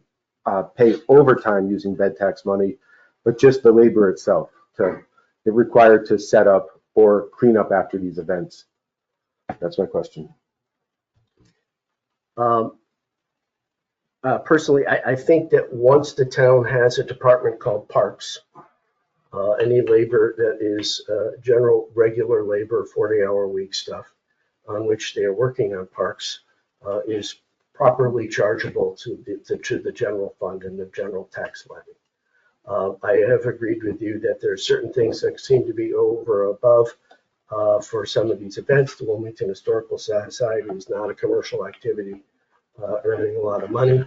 S8: pay overtime using bed tax money, but just the labor itself, it required to set up or clean up after these events. That's my question.
S2: Personally, I think that once the town has a department called Parks, any labor that is general, regular labor, 40-hour week stuff on which they are working on parks is properly chargeable to the general fund and the general tax levy. I have agreed with you that there are certain things that seem to be over or above for some of these events. The Wilmington Historical Society is not a commercial activity earning a lot of money.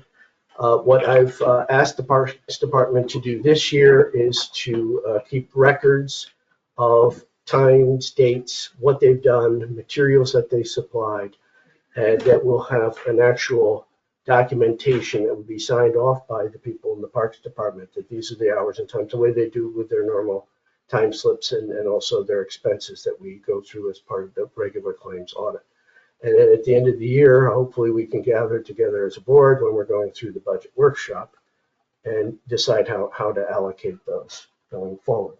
S2: What I've asked the Parks Department to do this year is to keep records of times, dates, what they've done, materials that they supplied, and that will have an actual documentation that will be signed off by the people in the Parks Department that these are the hours and times, the way they do with their normal time slips and also their expenses that we go through as part of the regular claims audit. And then at the end of the year, hopefully we can gather together as a board when we're going through the budget workshop and decide how to allocate those going forward.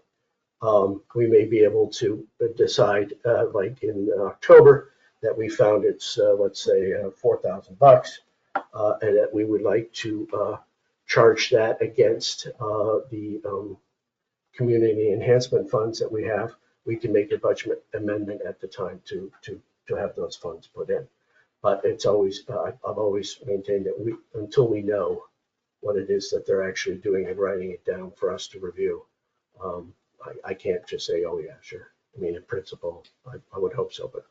S2: We may be able to decide, like in October, that we found it's, let's say, $4,000, and that we would like to charge that against the community enhancement funds that we have. We can make a budget amendment at the time to have those funds put in. But it's always, I've always maintained that until we know what it is that they're actually doing and writing it down for us to review, I can't just say, oh yeah, sure. I mean, in principle, I would hope so, but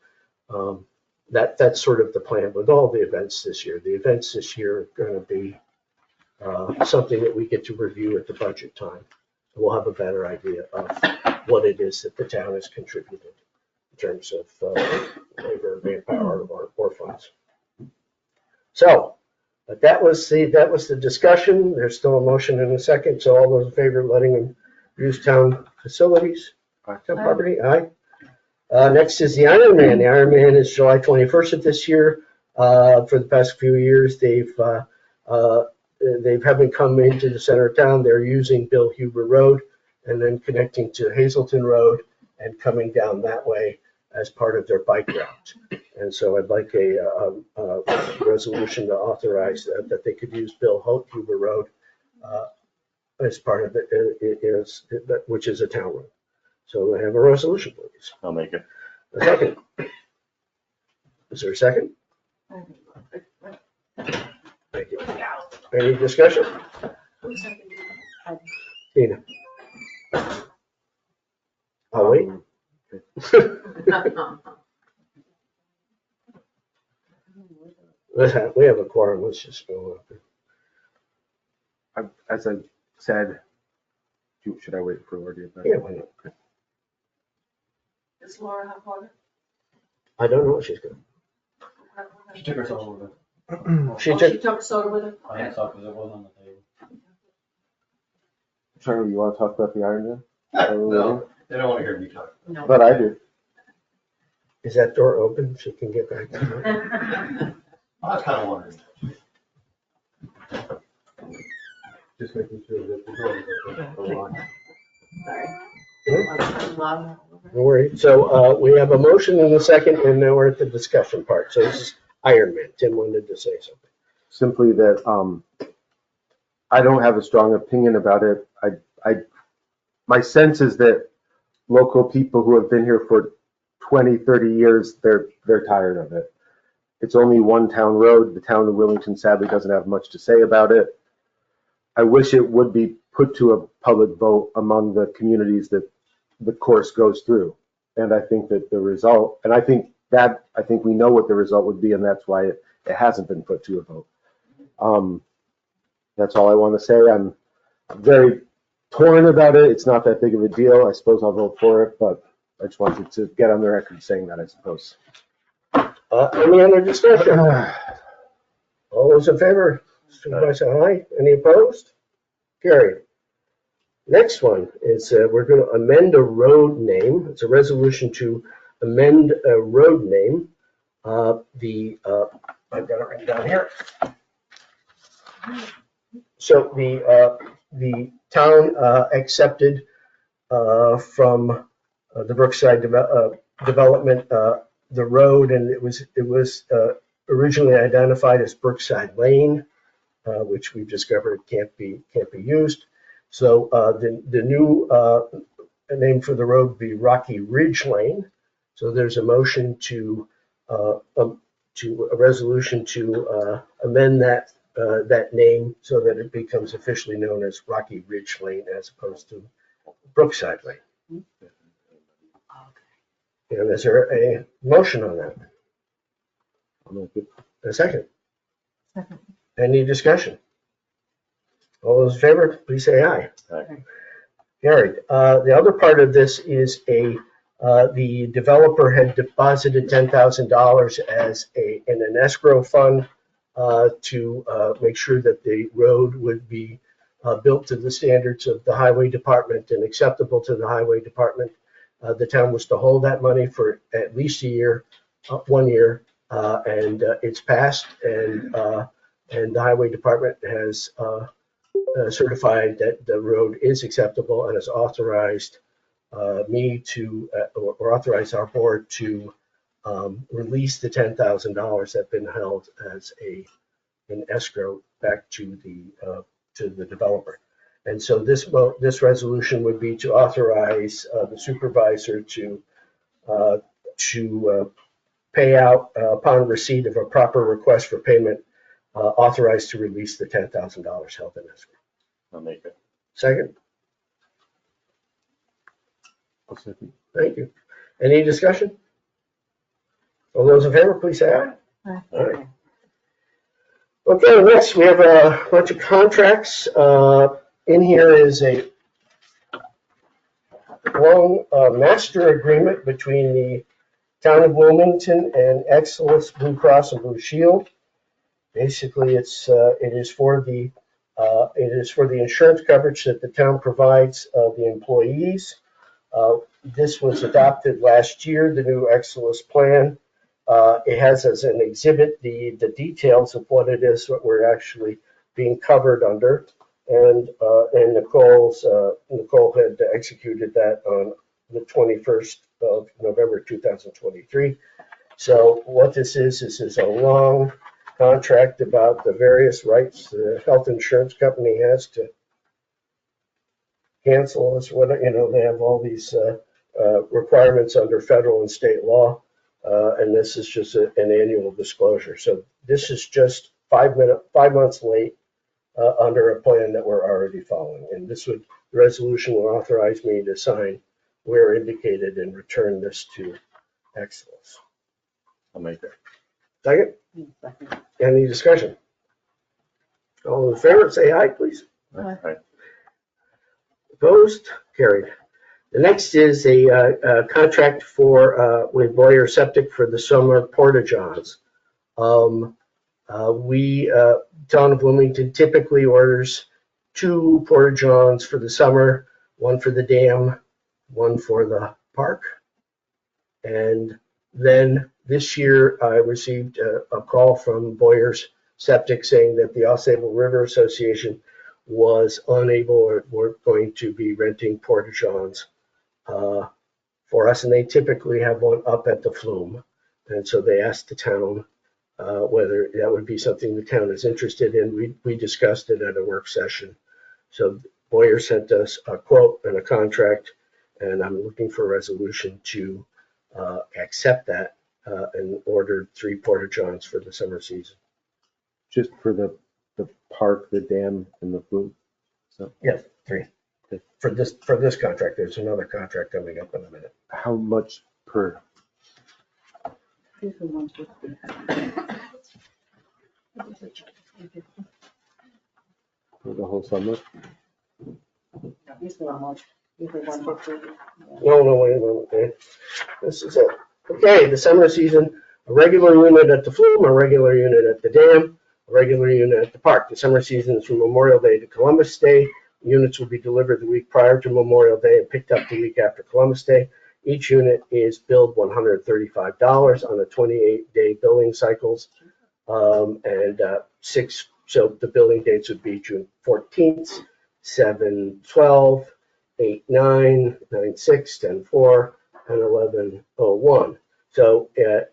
S2: that's sort of the plan with all the events this year. The events this year are going to be something that we get to review at the budget time. We'll have a better idea of what it is that the town has contributed in terms of labor, manpower, or funds. So, but that was the discussion. There's still a motion in a second. So all those in favor of letting them use town facilities, town property, aye. Next is the Ironman. The Ironman is July 21st of this year. For the past few years, they've having come into the center of town. They're using Bill Huber Road and then connecting to Hazelton Road and coming down that way as part of their bike route. And so I'd like a resolution to authorize that they could use Bill Huber Road as part of it, which is a town road. So I have a resolution, please.
S4: I'll make it.
S2: A second. Is there a second? Thank you. Any discussion? Tina. I'll wait. We have a quorum. Let's just go up.
S8: As I said, should I wait for Laura to get back?
S2: Yeah, why not? Okay.
S9: Does Laura have water?
S2: I don't know what she's doing.
S3: She took her soda with her.
S2: She
S9: She
S2: took.
S9: took soda with her?
S3: I had some because it wasn't on the table.
S8: Charlie, you want to talk about the Ironman?
S3: No, they don't want to hear me talk.
S9: No.
S8: But I do.
S2: Is that door open? She can get back to her.
S3: I was kind of wondering.
S8: Just making sure that the door is open.
S2: Don't worry. So we have a motion and a second, and now we're at the discussion part. So this is Ironman. Tim wanted to say something.
S8: Simply that I don't have a strong opinion about it. My sense is that local people who have been here for 20, 30 years, they're tired of it. It's only one town road. The town of Wilmington sadly doesn't have much to say about it. I wish it would be put to a public vote among the communities that the course goes through. And I think that the result, and I think we know what the result would be, and that's why it hasn't been put to a vote. That's all I want to say. I'm very torn about it. It's not that big of a deal. I suppose I'll vote for it, but I just wanted to get on the record saying that, I suppose.
S2: Any other discussion? All those in favor, signify by saying aye. Any opposed? Carried. Next one is we're going to amend a road name. It's a resolution to amend a road name. I've got it written down here. So the town accepted from the Brookside development the road, and it was originally identified as Brookside Lane, which we've discovered can't be used. So the new name for the road would be Rocky Ridge Lane. So there's a motion to a resolution to amend that name so that it becomes officially known as Rocky Ridge Lane as opposed to Brookside Lane. And is there a motion on that? A second?
S5: Second.
S2: Any discussion? All those in favor, please say aye.
S4: Aye.
S2: Carried. The other part of this is the developer had deposited $10,000 as in an escrow fund to make sure that the road would be built to the standards of the highway department and acceptable to the highway department. The town was to hold that money for at least a year, 1 year, and it's passed, and the highway department has certified that the road is acceptable and has authorized me to, or authorized our board to release the $10,000 that's been held as an escrow back to the developer. And so this resolution would be to authorize the supervisor to pay out upon receipt of a proper request for payment, authorized to release the $10,000 held in escrow.
S4: I'll make it.
S2: Second?
S8: I'll second.
S2: Thank you. Any discussion? All those in favor, please say aye.
S5: Aye.
S2: All right. Okay, next we have a bunch of contracts. In here is a long master agreement between the town of Wilmington and Exelis Blue Cross and Blue Shield. Basically, it is for the insurance coverage that the town provides the employees. This was adopted last year, the new Exelis plan. It has as an exhibit the details of what it is, what we're actually being covered under. And Nicole had executed that on the 21st of November 2023. So what this is a long contract about the various rights the health insurance company has to cancel us. They have all these requirements under federal and state law, and this is just an annual disclosure. So this is just 5 months late under a plan that we're already following. And the resolution will authorize me to sign where indicated and return this to Exelis.
S4: I'll make it.
S2: Second? Any discussion? All in favor, say aye, please.
S4: Aye.
S2: Opposed? Carried. The next is a contract with Boyer Septic for the summer porta-johns. Town of Wilmington typically orders 2 porta-johns for the summer, 1 for the dam, 1 for the park. And then this year I received a call from Boyer's Septic saying that the Ausable River Association was unable or weren't going to be renting porta-johns for us, and they typically have one up at the flume. And so they asked the town whether that would be something the town is interested in. We discussed it at a work session. So Boyer sent us a quote and a contract, and I'm looking for a resolution to accept that and ordered 3 porta-johns for the summer season.
S8: Just for the park, the dam, and the flume?
S2: Yes, 3. For this contract, there's another contract coming up in a minute.
S8: How much per? For the whole summer?
S11: Usually how much? Usually 150.
S2: No, wait a minute. Okay. This is it. Okay, the summer season, a regular unit at the Flume, a regular unit at the dam, a regular unit at the park. The summer season is from Memorial Day to Columbus Day. Units will be delivered the week prior to Memorial Day and picked up the week after Columbus Day. Each unit is billed $135 on a 28-day billing cycles. So the billing dates would be June 14th, 7/12, 8/9, 9/6, 10/4, and 11/01. So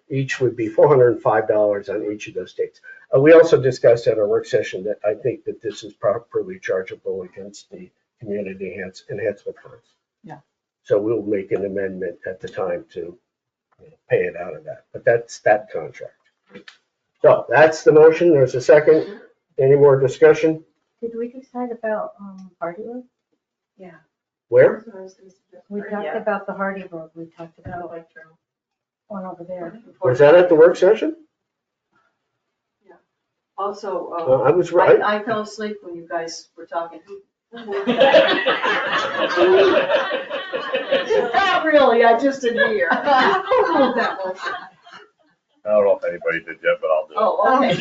S2: each would be $405 on each of those dates. We also discussed at our work session that I think that this is properly chargeable against the community enhancement funds.
S5: Yeah.
S2: So we'll make an amendment at the time to pay it out of that. But that's that contract. So that's the motion. There's a second. Any more discussion?
S11: Did we decide about Hardy Road?
S9: Yeah.
S2: Where?
S11: We talked about the Hardy Road. We talked about one over there.
S2: Was that at the work session?
S9: Also,
S2: I was right.
S9: I fell asleep when you guys were talking. Not really, I just didn't hear. That motion?
S4: I don't know if anybody did yet, but I'll do it.
S9: Oh, okay.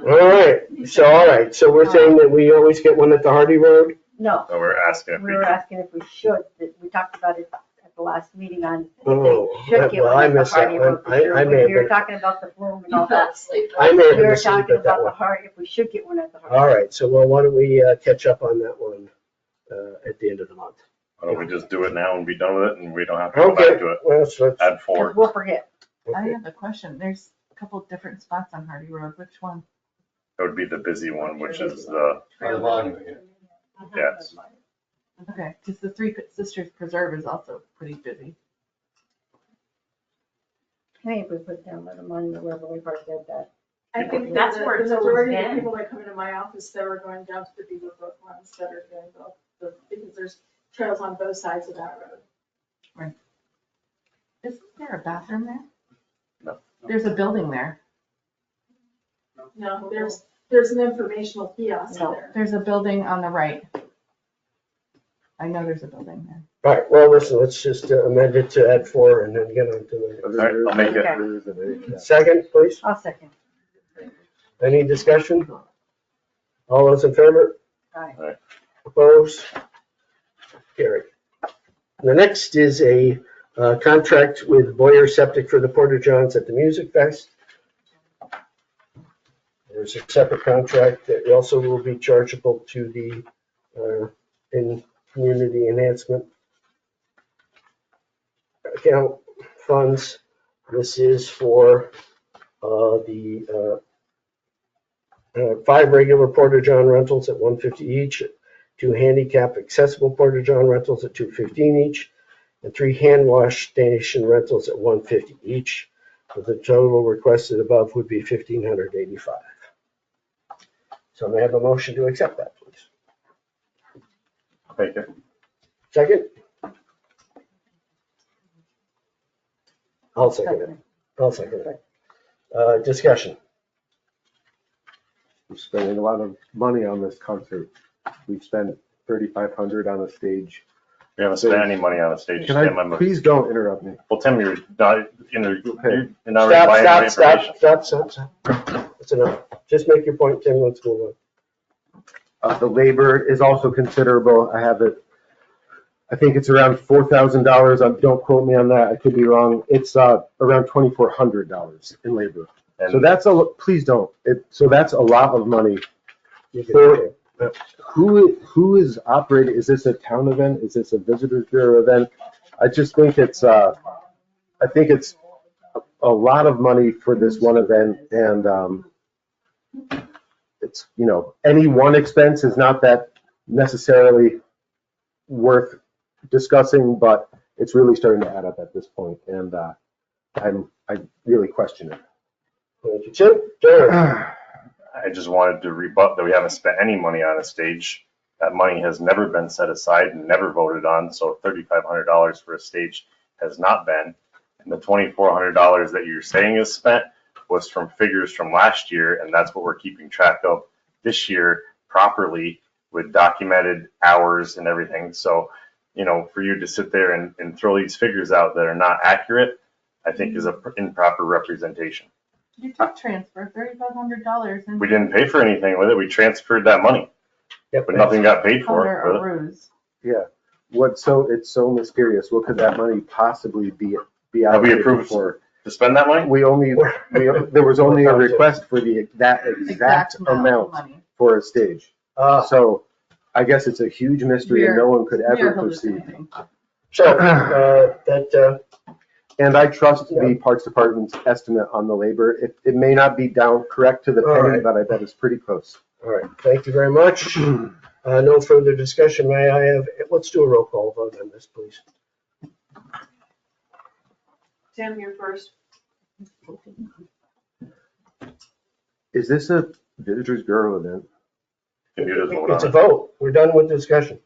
S2: All right. So we're saying that we always get one at the Hardy Road?
S11: No,
S4: So we're asking if
S11: we
S4: we
S11: were
S4: can.
S11: asking if we should. We talked about it at the last meeting on.
S2: Oh,
S11: They should get
S2: well,
S11: one
S2: I
S11: at the
S2: missed that
S11: Hardy
S2: one.
S11: Road for sure.
S2: I may have
S11: We were
S2: been,
S11: talking about the Flume and all
S9: You fell
S11: that.
S9: asleep.
S2: I may have
S11: We
S2: been
S11: were
S2: asleep
S11: talking
S2: at that
S11: about the
S2: one.
S11: Hardy, if we should get one at the Hardy.
S2: All right. So well, why don't we catch up on that one at the end of the month?
S4: Why don't we just do it now and be done with it, and we don't have to go
S2: Okay.
S4: back to it?
S2: Well, so let's,
S4: Add 4.
S11: We'll forget.
S5: I
S2: okay.
S5: have a question. There's a couple different spots on Hardy Road. Which one?
S4: That would be the busy one, which is the, yes.
S5: Okay, because the Three Sisters Preserve is also pretty busy.
S11: I think if we put down by the money, the Beverly Park did that.
S7: I think
S12: That's
S7: that
S12: where
S7: the
S12: it's always
S7: majority of the
S12: been.
S7: people that come into my office that are going down to the Beaverbrook ones that are doing both, because there's trails on both sides of that road.
S5: Isn't there a bathroom there?
S4: No.
S5: There's a building there.
S7: No, there's an informational kiosk
S11: No.
S7: there.
S5: There's a building on the right. I know there's a building there.
S2: All right. Well, listen, let's just amend it to add 4 and then get on to the
S4: All right, I'll make it.
S2: next. Second, please.
S11: I'll second.
S2: Any discussion? All those in favor?
S11: Aye.
S2: Opposed? Carried. The next is a contract with Boyer Septic for the Porta Johns at the Music Fest. There's a separate contract that also will be chargeable to the in community enhancement account funds. This is for the 5 regular Porta John rentals at $150 each, 2 handicap accessible Porta John rentals at $215 each, and 3 hand wash station rentals at $150 each. So the total requested above would be $1,585. So may I have a motion to accept that, please?
S4: Make it.
S2: Second? I'll second it. I'll second it. Discussion.
S8: We're spending a lot of money on this concert. We've spent $3,500 on a stage.
S4: We haven't spent any money on the stage.
S8: Can
S4: Tim,
S8: I, please don't interrupt me.
S4: Well, Tim, you're not, you're not
S2: Stop,
S4: replying to
S2: stop,
S4: information.
S2: stop. That's enough. Just make your point, Tim. Let's move on.
S8: The labor is also considerable. I have it, I think it's around $4,000. Don't quote me on that. I could be wrong. It's around $2,400 in labor.
S4: And
S8: So that's please don't. So that's a lot of money.
S2: You can
S8: For-
S2: do it.
S8: Who is operating? Is this a town event? Is this a visitors bureau event? I just think it's a lot of money for this one event, and it's, any one expense is not that necessarily worth discussing, but it's really starting to add up at this point, and I really question it.
S2: Thank you, Tim. Jared.
S4: I just wanted to rebut that we haven't spent any money on a stage. That money has never been set aside and never voted on, so $3,500 for a stage has not been. And the $2,400 that you're saying is spent was from figures from last year, and that's what we're keeping track of this year properly with documented hours and everything. So, you know, for you to sit there and throw these figures out that are not accurate, I think is an improper representation.
S5: You did transfer $3,500 and.
S4: We didn't pay for anything with it. We transferred that money,
S2: Yep.
S4: but nothing got paid for
S5: Under
S4: it.
S5: a ruse.
S8: Yeah. It's so mysterious. What could that money possibly be
S4: Have we
S8: allocated
S4: approved
S8: for?
S4: to spend that money?
S8: There was only a request for that exact
S5: of
S8: amount
S5: money.
S8: for a stage. So I guess it's a huge mystery and no one could
S5: We
S8: ever
S5: are
S8: perceive.
S5: hallucinating.
S2: So,
S8: And I trust the Parks Department's estimate on the labor. It may not be down correct to the
S2: All
S8: penny,
S2: right.
S8: but I bet it's pretty close.
S2: all right, thank you very much. No further discussion. May I have, let's do a roll call vote on this, please.
S9: Tim, you're first.
S8: Is this a Visitors Bureau event?
S4: Can you just vote
S2: It's a
S4: on it?
S2: vote. We're done with the discussion.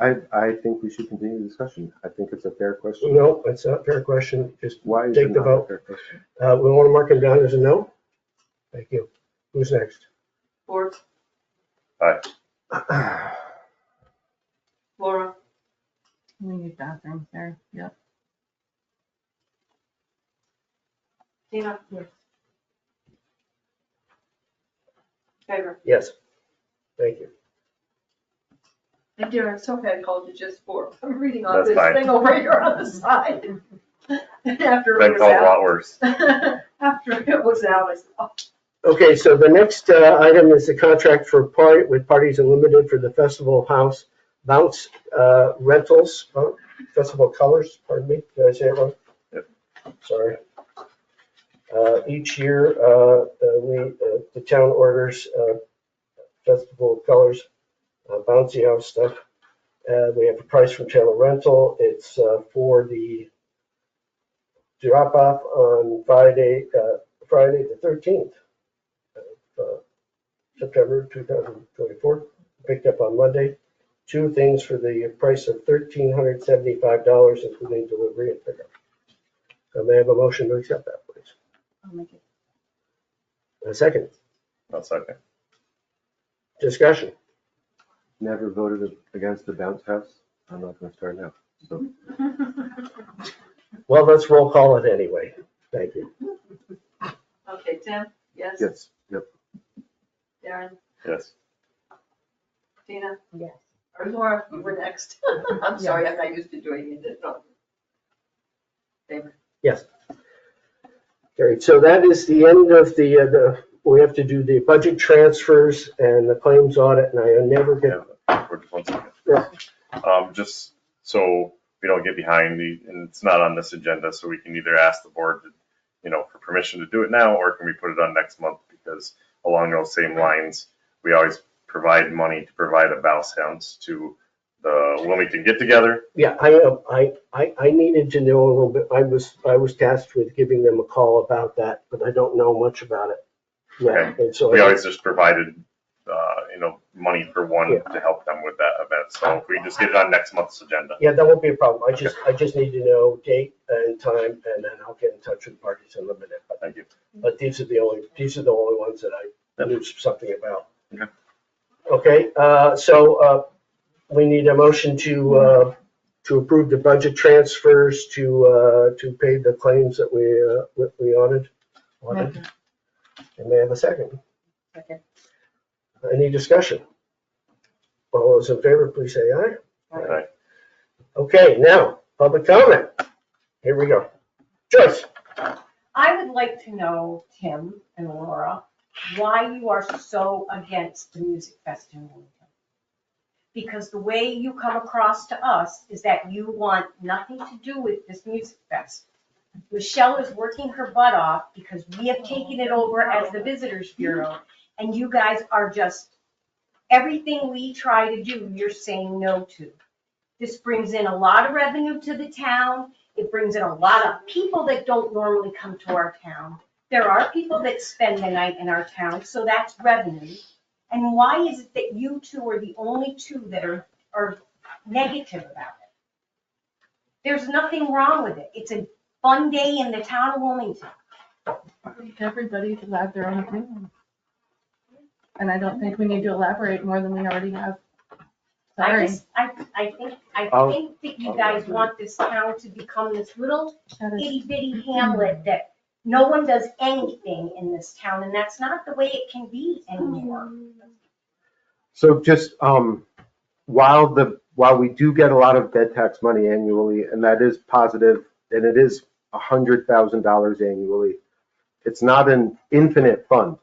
S8: I think we should continue the discussion. I think it's a fair question.
S2: No, it's not a fair question. Just
S8: Why is
S2: take
S8: it
S2: the
S8: not
S2: vote.
S8: a fair question?
S2: We want to mark him down as a no? Thank you. Who's next?
S9: Ford,
S4: Aye.
S9: Laura,
S5: We need bathrooms there, yep.
S9: Tina,
S5: Yes.
S9: Favor.
S2: Yes. Thank you.
S9: And Darren, so bad I called you just Ford. I'm reading on
S4: That's
S9: this
S4: fine.
S9: thing over here on the side. After
S4: Been
S9: it was
S4: called a lot
S9: out.
S4: worse.
S9: After it was out, I said, oh.
S2: Okay, so the next item is the contract for with Parties Unlimited for the Festival of House Bounce Rentals, Festival of Colors, pardon me, did I say it wrong?
S4: Yep.
S2: Sorry. Each year, the town orders Festival of Colors, bouncy house stuff. We have a price from Taylor Rental. It's for the drop off on Friday the 13th. September 2024, picked up on Monday. 2 things for the price of $1,375, including delivery and pickup. So may I have a motion to accept that, please?
S11: I'll make it.
S2: A second.
S4: One second.
S2: Discussion.
S8: Never voted against the bounce house. I'm not going to start now. So
S2: Well, let's roll call it anyway. Thank you.
S9: Okay, Tim, yes?
S8: yes, yep.
S9: Darren,
S4: Yes.
S9: Tina,
S11: Yes.
S9: or Laura, you were next. I'm sorry, I'm not used to doing it. No. Favor.
S2: Yes. Carried. So that is the end of we have to do the budget transfers and the claims audit, and I never get.
S4: For just 1 second.
S2: Yeah.
S4: Just so we don't get behind and it's not on this agenda, so we can either ask the board, for permission to do it now, or can we put it on next month? Because along those same lines, we always provide money to provide a bounce house to the Wilmington get together.
S2: Yeah, I needed to know a little bit. I was tasked with giving them a call about that, but I don't know much about it. Yeah, and so
S4: We always just provided, money for one to help them with that event. So if we just get it on next month's agenda.
S2: yeah, that won't be a problem. I just need to know date and time, and then I'll get in touch with Parties Unlimited.
S4: Thank you.
S2: But these are the only ones that I knew something about.
S4: Okay.
S2: Okay, so we need a motion to approve the budget transfers to pay the claims that we audited. And may I have a second?
S11: Second.
S2: Any discussion? All those in favor, please say aye.
S4: Okay.
S2: Okay, now, public comment. Here we go. Joyce.
S15: I would like to know, Tim and Laura, why you are so against the Music Fest in Wilmington. Because the way you come across to us is that you want nothing to do with this Music Fest. Michelle is working her butt off because we have taken it over as the Visitors Bureau, and you guys are just, everything we try to do, you're saying no to. This brings in a lot of revenue to the town. It brings in a lot of people that don't normally come to our town. There are people that spend the night in our town, so that's revenue. And why is it that you two are the only two that are negative about it? There's nothing wrong with it. It's a fun day in the town of Wilmington.
S5: Everybody can have their own opinion. And I don't think we need to elaborate more than we already have. Sorry.
S15: I think that you guys want this town to become this little itty bitty hamlet that no one does anything in this town, and that's not the way it can be anymore.
S8: So just, while we do get a lot of bed tax money annually, and that is positive, and it is $100,000 annually, it's not an infinite fund.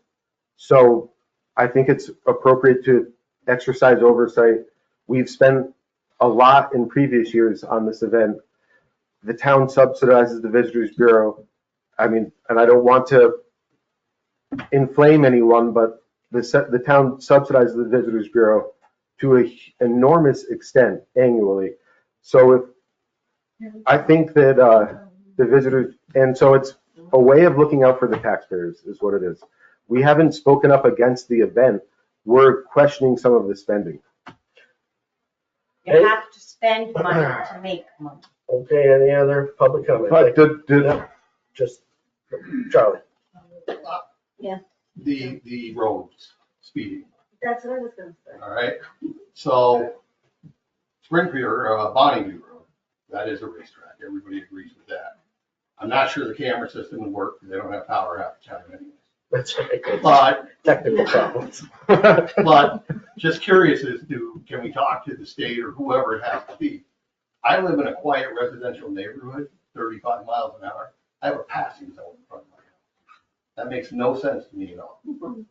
S8: So I think it's appropriate to exercise oversight. We've spent a lot in previous years on this event. The town subsidizes the Visitors Bureau. I mean, and I don't want to inflame anyone, but the town subsidizes the Visitors Bureau to an enormous extent annually. So I think that the visitors, and so it's a way of looking out for the taxpayers is what it is. We haven't spoken up against the event. We're questioning some of the spending.
S15: You have to spend money to make money.
S2: Okay, any other public comment?
S8: But
S2: Just Charlie.
S12: Yeah.
S3: The roads, speeding,
S12: That's what I was gonna say.
S3: all right? So Springfield, or Bonneview Road, that is a racetrack. Everybody agrees with that. I'm not sure the camera system would work because they don't have power half the time anyways.
S2: That's right.
S3: But,
S2: Technical problems.
S3: but just curious as to, can we talk to the state or whoever it has to be? I live in a quiet residential neighborhood, 35 miles an hour. I have a passing zone in front of my house. That makes no sense to me at all.
S2: Who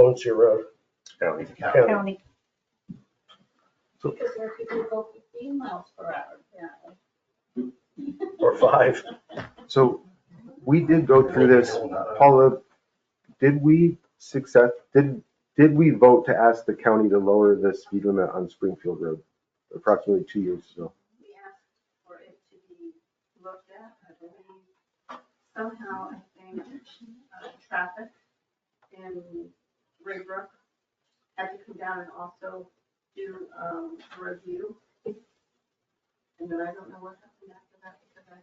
S2: owns your road?
S3: County.
S11: County.
S12: Because there are people who go 15 miles per hour, apparently.
S2: Or 5?
S8: So we did go through this. Paula, did we vote to ask the county to lower the speed limit on Springfield Road approximately 2 years ago?
S7: We asked for it to be looked at. I believe somehow, I think, traffic in Raybrook had to come down and also do a review. And then I don't know what happened after that because I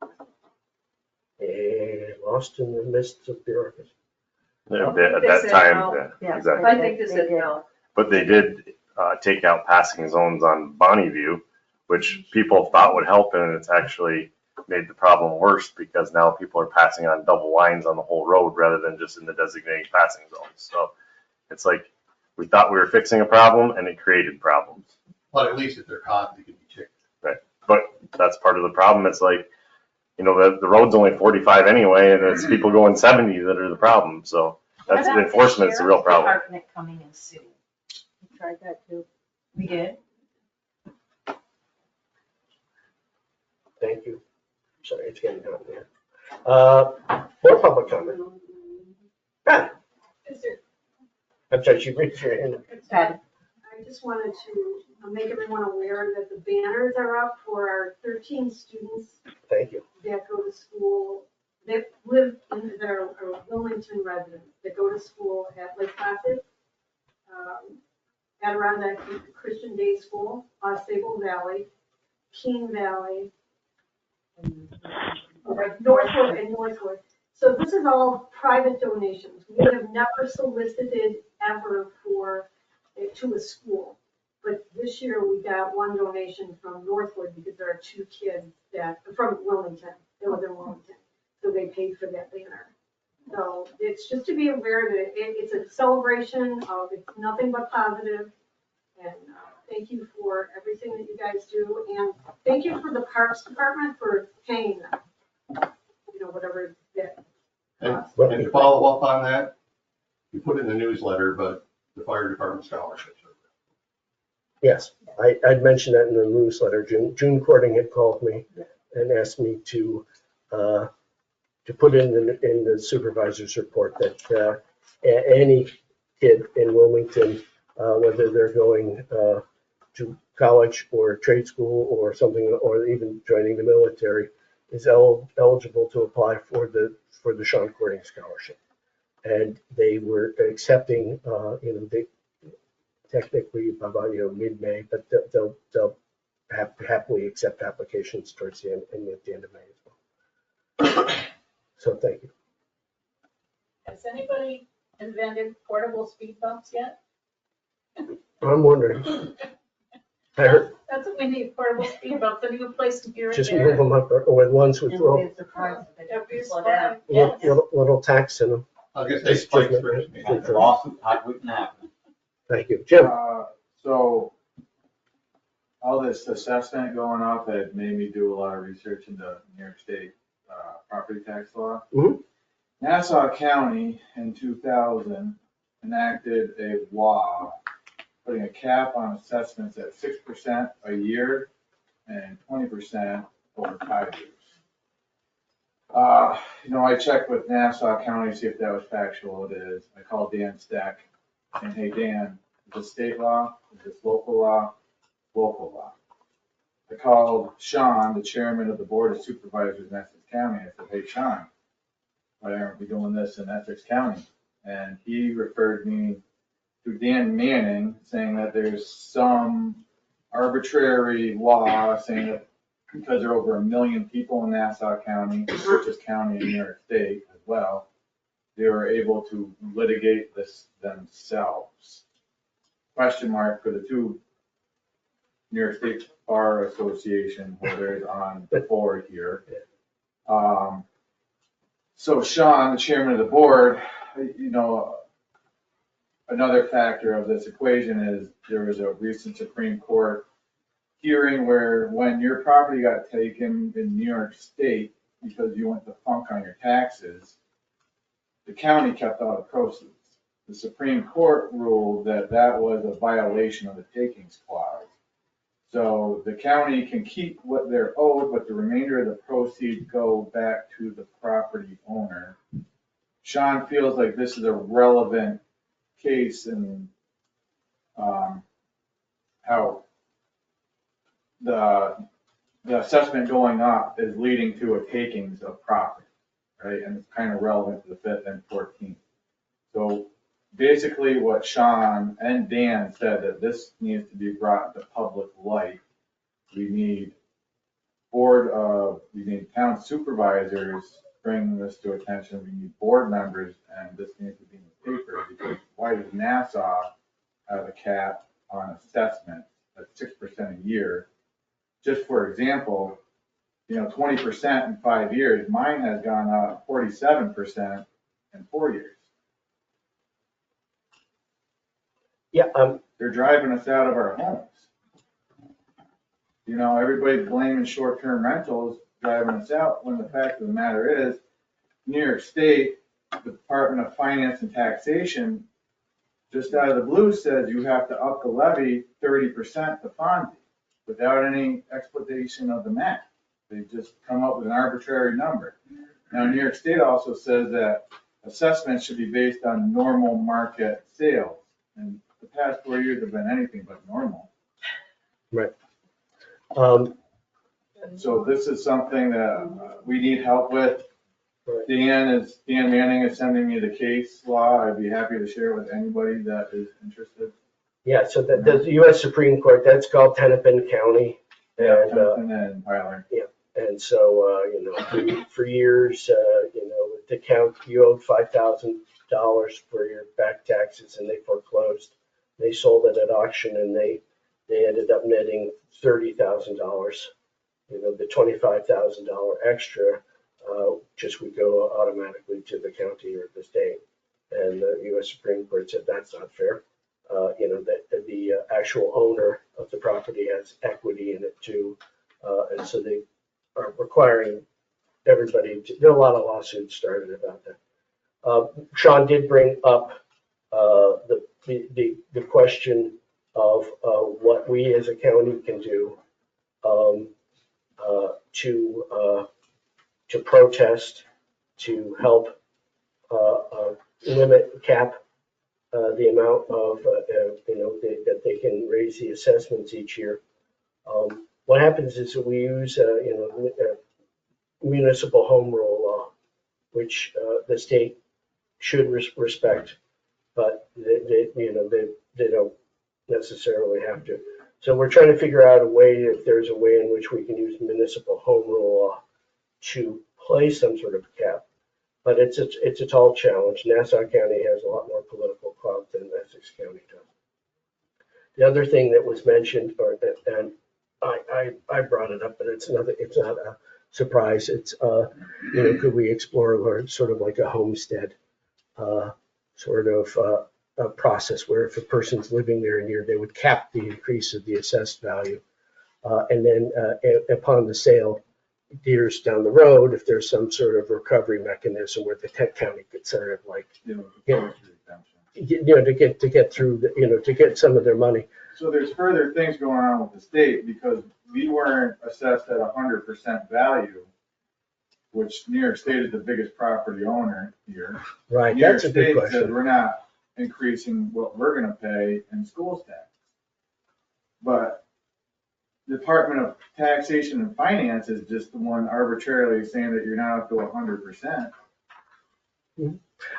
S7: was not.
S2: Lost in the midst of bureaucracy.
S4: At that time,
S9: Yeah,
S4: exactly.
S9: I think they said no.
S4: But they did take out passing zones on Bonneview, which people thought would help, and it's actually made the problem worse because now people are passing on double lines on the whole road rather than just in the designated passing zones. So it's like we thought we were fixing a problem and it created problems.
S3: But at least if they're caught, they can be ticked.
S4: Right. But that's part of the problem. It's like, you know, the road's only 45 anyway, and it's people going 70 that are the problem. So that's the enforcement is the real problem.
S15: Department coming and suing.
S11: We tried that too.
S15: We did.
S2: Thank you. Sorry, it's getting hot in there. More public comment. Ben. I'm sorry, she raised her hand.
S11: Patty.
S7: I just wanted to make everyone aware that the banners are up for our 13 students
S2: Thank you.
S7: that go to school, that live in, that are Wilmington residents, that go to school at Lake Placid, Adirondack Christian Day School, Sable Valley, Keene Valley, Northwood and Northwood. So this is all private donations. We have never solicited ever for, to a school. But this year we got one donation from Northwood because there are 2 kids that, from Wilmington, they live in Wilmington. So they paid for that banner. So it's just to be aware that it's a celebration of, it's nothing but positive. And thank you for everything that you guys do. And thank you for the Parks Department for paying them. You know, whatever that costs.
S3: And to follow up on that, you put in the newsletter, but the fire department scholarships are.
S2: Yes, I'd mentioned that in the newsletter. June Cording had called me and asked me to put in the supervisor's report that any kid in Wilmington, whether they're going to college or trade school or something, or even joining the military, is eligible to apply for the Sean Courting Scholarship. And they were accepting, they technically by mid-May, but they'll happily accept applications towards the end, and at the end of May as well. So thank you.
S7: Has anybody invented portable speed bumps yet?
S2: I'm wondering. I heard,
S7: That's what we need, portable speed bumps, a new place to gear it
S2: just
S7: there.
S2: move them up, or with ones with little,
S7: That'd be fun.
S2: little,
S7: Yes.
S2: little tacks in them.
S3: I guess they spike strips.
S2: Good for-
S16: Awesome, hot wouldn't happen.
S2: Thank you. Jim?
S14: So all this assessment going up had made me do a lot of research into New York State property tax law.
S2: Mhm.
S14: Nassau County in 2000 enacted a law putting a cap on assessments at 6% a year and 20% over 5 years. I checked with Nassau County to see if that was factual. It is. I called Dan Stack and, hey, Dan, is this state law? Is this local law? Local law. I called Sean, the chairman of the board of supervisors in Essex County. I said, hey, Sean, why aren't we doing this in Essex County? And he referred me to Dan Manning, saying that there's some arbitrary law saying that because there are over 1 million people in Nassau County, richest county in New York State as well, they were able to litigate this themselves. Question mark for the two New York State Bar Association holders on the board here. So Sean, the chairman of the board, another factor of this equation is there was a recent Supreme Court hearing where when your property got taken in New York State because you went to funk on your taxes, the county kept all the proceeds. The Supreme Court ruled that that was a violation of the takings clause. So the county can keep what they're owed, but the remainder of the proceeds go back to the property owner. Sean feels like this is a relevant case in how the assessment going up is leading to a takings of property, right? And it's kind of relevant to the 5th and 14th. So basically what Sean and Dan said, that this needs to be brought to public light. We need town supervisors bringing this to attention. We need board members, and this needs to be in the paper, because why does Nassau have a cap on assessment at 6% a year? Just for example, 20% in 5 years, mine has gone up 47% in 4 years.
S2: Yeah,
S14: they're driving us out of our homes. Everybody's blaming short-term rentals driving us out, when the fact of the matter is, New York State, the Department of Finance and Taxation, just out of the blue says you have to up the levy 30% to Fonzie without any explanation of the math. They just come up with an arbitrary number. Now, New York State also says that assessments should be based on normal market sales. And the past 4 years have been anything but normal.
S2: Right.
S14: So this is something that we need help with.
S2: Right.
S14: Dan Manning is sending me the case law. I'd be happy to share it with anybody that is interested.
S2: Yeah, so the U.S. Supreme Court, that's called Hennepin County. And,
S14: Hennepin and Tyler.
S2: Yeah, and so, for years, the county, you owed $5,000 for your back taxes, and they foreclosed. They sold it at auction, and they ended up netting $30,000. The $25,000 extra just would go automatically to the county or the state. And the U.S. Supreme Court said that's not fair. That the actual owner of the property has equity in it too. And so they are requiring everybody to, there are a lot of lawsuits started about that. Sean did bring up the question of what we as a county can do to protest, to help cap the amount of that they can raise the assessments each year. What happens is that we use municipal home rule law, which the state should respect, but they don't necessarily have to. So we're trying to figure out a way, if there's a way in which we can use municipal home rule law to place some sort of cap. But it's a tall challenge. Nassau County has a lot more political clout than Essex County does. The other thing that was mentioned, and I brought it up, but it's not a surprise. It's could we explore sort of like a homestead sort of a process where if a person's living there a year, they would cap the increase of the assessed value, and then upon the sale, years down the road, if there's some sort of recovery mechanism where the county could sort of like, to get through, to get some of their money.
S14: So there's further things going on with the state because we weren't assessed at 100% value, which New York State is the biggest property owner here.
S2: Right,
S14: New York
S2: that's a good
S14: State
S2: question.
S14: said we're not increasing what we're gonna pay in schools tax. But Department of Taxation and Finance is just the one arbitrarily saying that you're not up to 100%.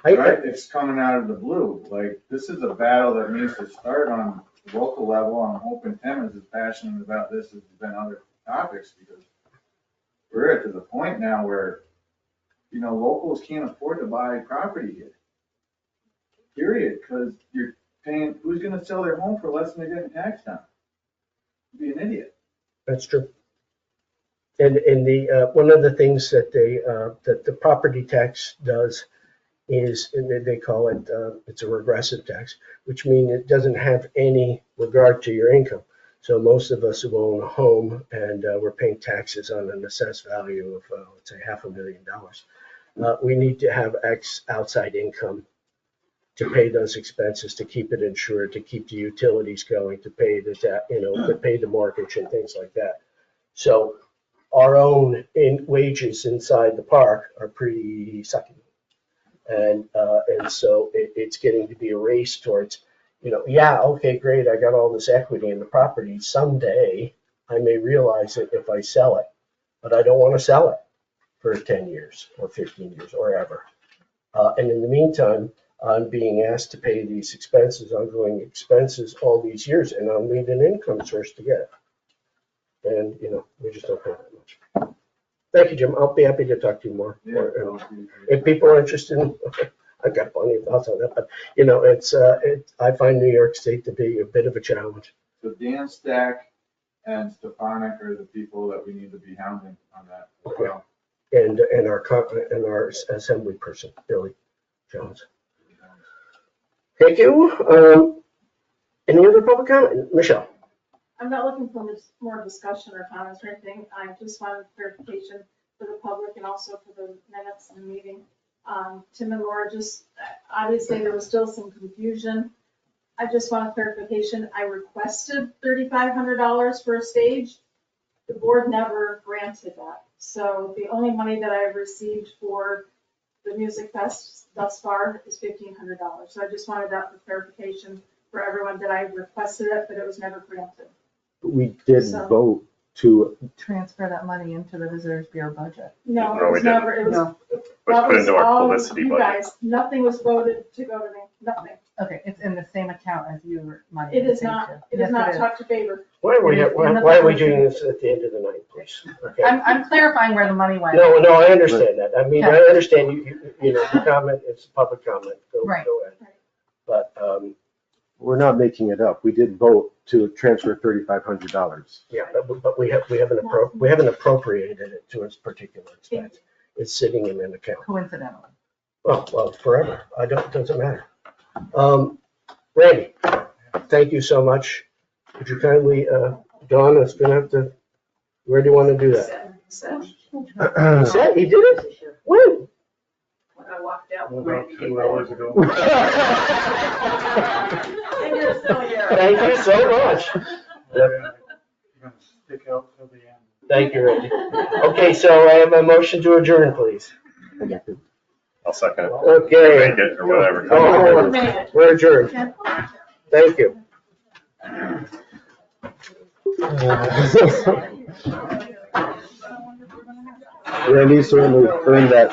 S14: Right? It's coming out of the blue. Like, this is a battle that needs to start on the local level. I'm hoping Tim is as passionate about this as he's been other topics, because we're at the point now where, locals can't afford to buy property here. Period. Because you're paying, who's going to sell their home for less than they're getting taxed on? Be an idiot.
S2: That's true. And the one of the things that that the property tax does is, and they call it, it's a regressive tax, which means it doesn't have any regard to your income. So most of us who own a home and we're paying taxes on an assessed value of, let's say, $500,000, we need to have X outside income to pay those expenses, to keep it insured, to keep the utilities going, to pay the debt, to pay the mortgage and things like that. So our own wages inside the park are pretty sucky. And so it's getting to be a race towards, okay, great, I got all this equity in the property. Someday I may realize it if I sell it, but I don't want to sell it for 10 years or 15 years or ever. And in the meantime, I'm being asked to pay these expenses, ongoing expenses, all these years, and I'll need an income source to get it. And, we just don't have that much. Thank you, Jim. I'll be happy to talk to you more. If people are interested in, I've got plenty of thoughts on that, but, I find New York State to be a bit of a challenge.
S14: So Dan Stack and Stefanik are the people that we need to be hounding on that as well.
S2: And our assembly person, Billy Jones. Thank you. Any other public comment? Michelle?
S7: I'm not looking for more discussion or comments or anything. I just wanted clarification for the public and also for the minutes of the meeting. Tim and Laura, obviously there was still some confusion. I just want clarification. I requested $3,500 for a stage. The board never granted that. So the only money that I've received for the Music Fest thus far is $1,500. So I just wanted that for clarification for everyone that I requested it, but it was never granted.
S8: We did vote to
S5: Transfer that money into the Visitors Bureau budget.
S7: No, it was never, it was.
S4: Let's put into our publicity
S7: you
S4: budget.
S7: guys, nothing was voted to go to me, nothing.
S5: Okay, it's in the same account as your money.
S7: It is not, it is not touch a favor.
S2: Why are we doing this at the end of the night, please? Okay.
S5: I'm clarifying where the money went.
S2: No, I understand that. I mean, I understand the comment, it's a public comment. Go ahead. But,
S8: we're not making it up. We did vote to transfer $3,500.
S2: yeah, but we haven't appropriated it to its particular expense. It's sitting in an account.
S5: Coincidentally.
S2: Well, forever. Doesn't matter. Randy, thank you so much. Would you kindly, Dawn is gonna have to, where do you want to do that? Set? He did it? When?
S9: When I walked out.
S10: About 2 hours ago.
S9: And you're still here.
S2: Thank you so much.
S10: Stick out till the end.
S2: Thank you, Randy. Okay, so I have a motion to adjourn, please.
S4: I'll second it.
S2: Okay.
S4: Make it or whatever.
S2: Oh, we're adjourned. Thank you.
S8: Randy certainly earned that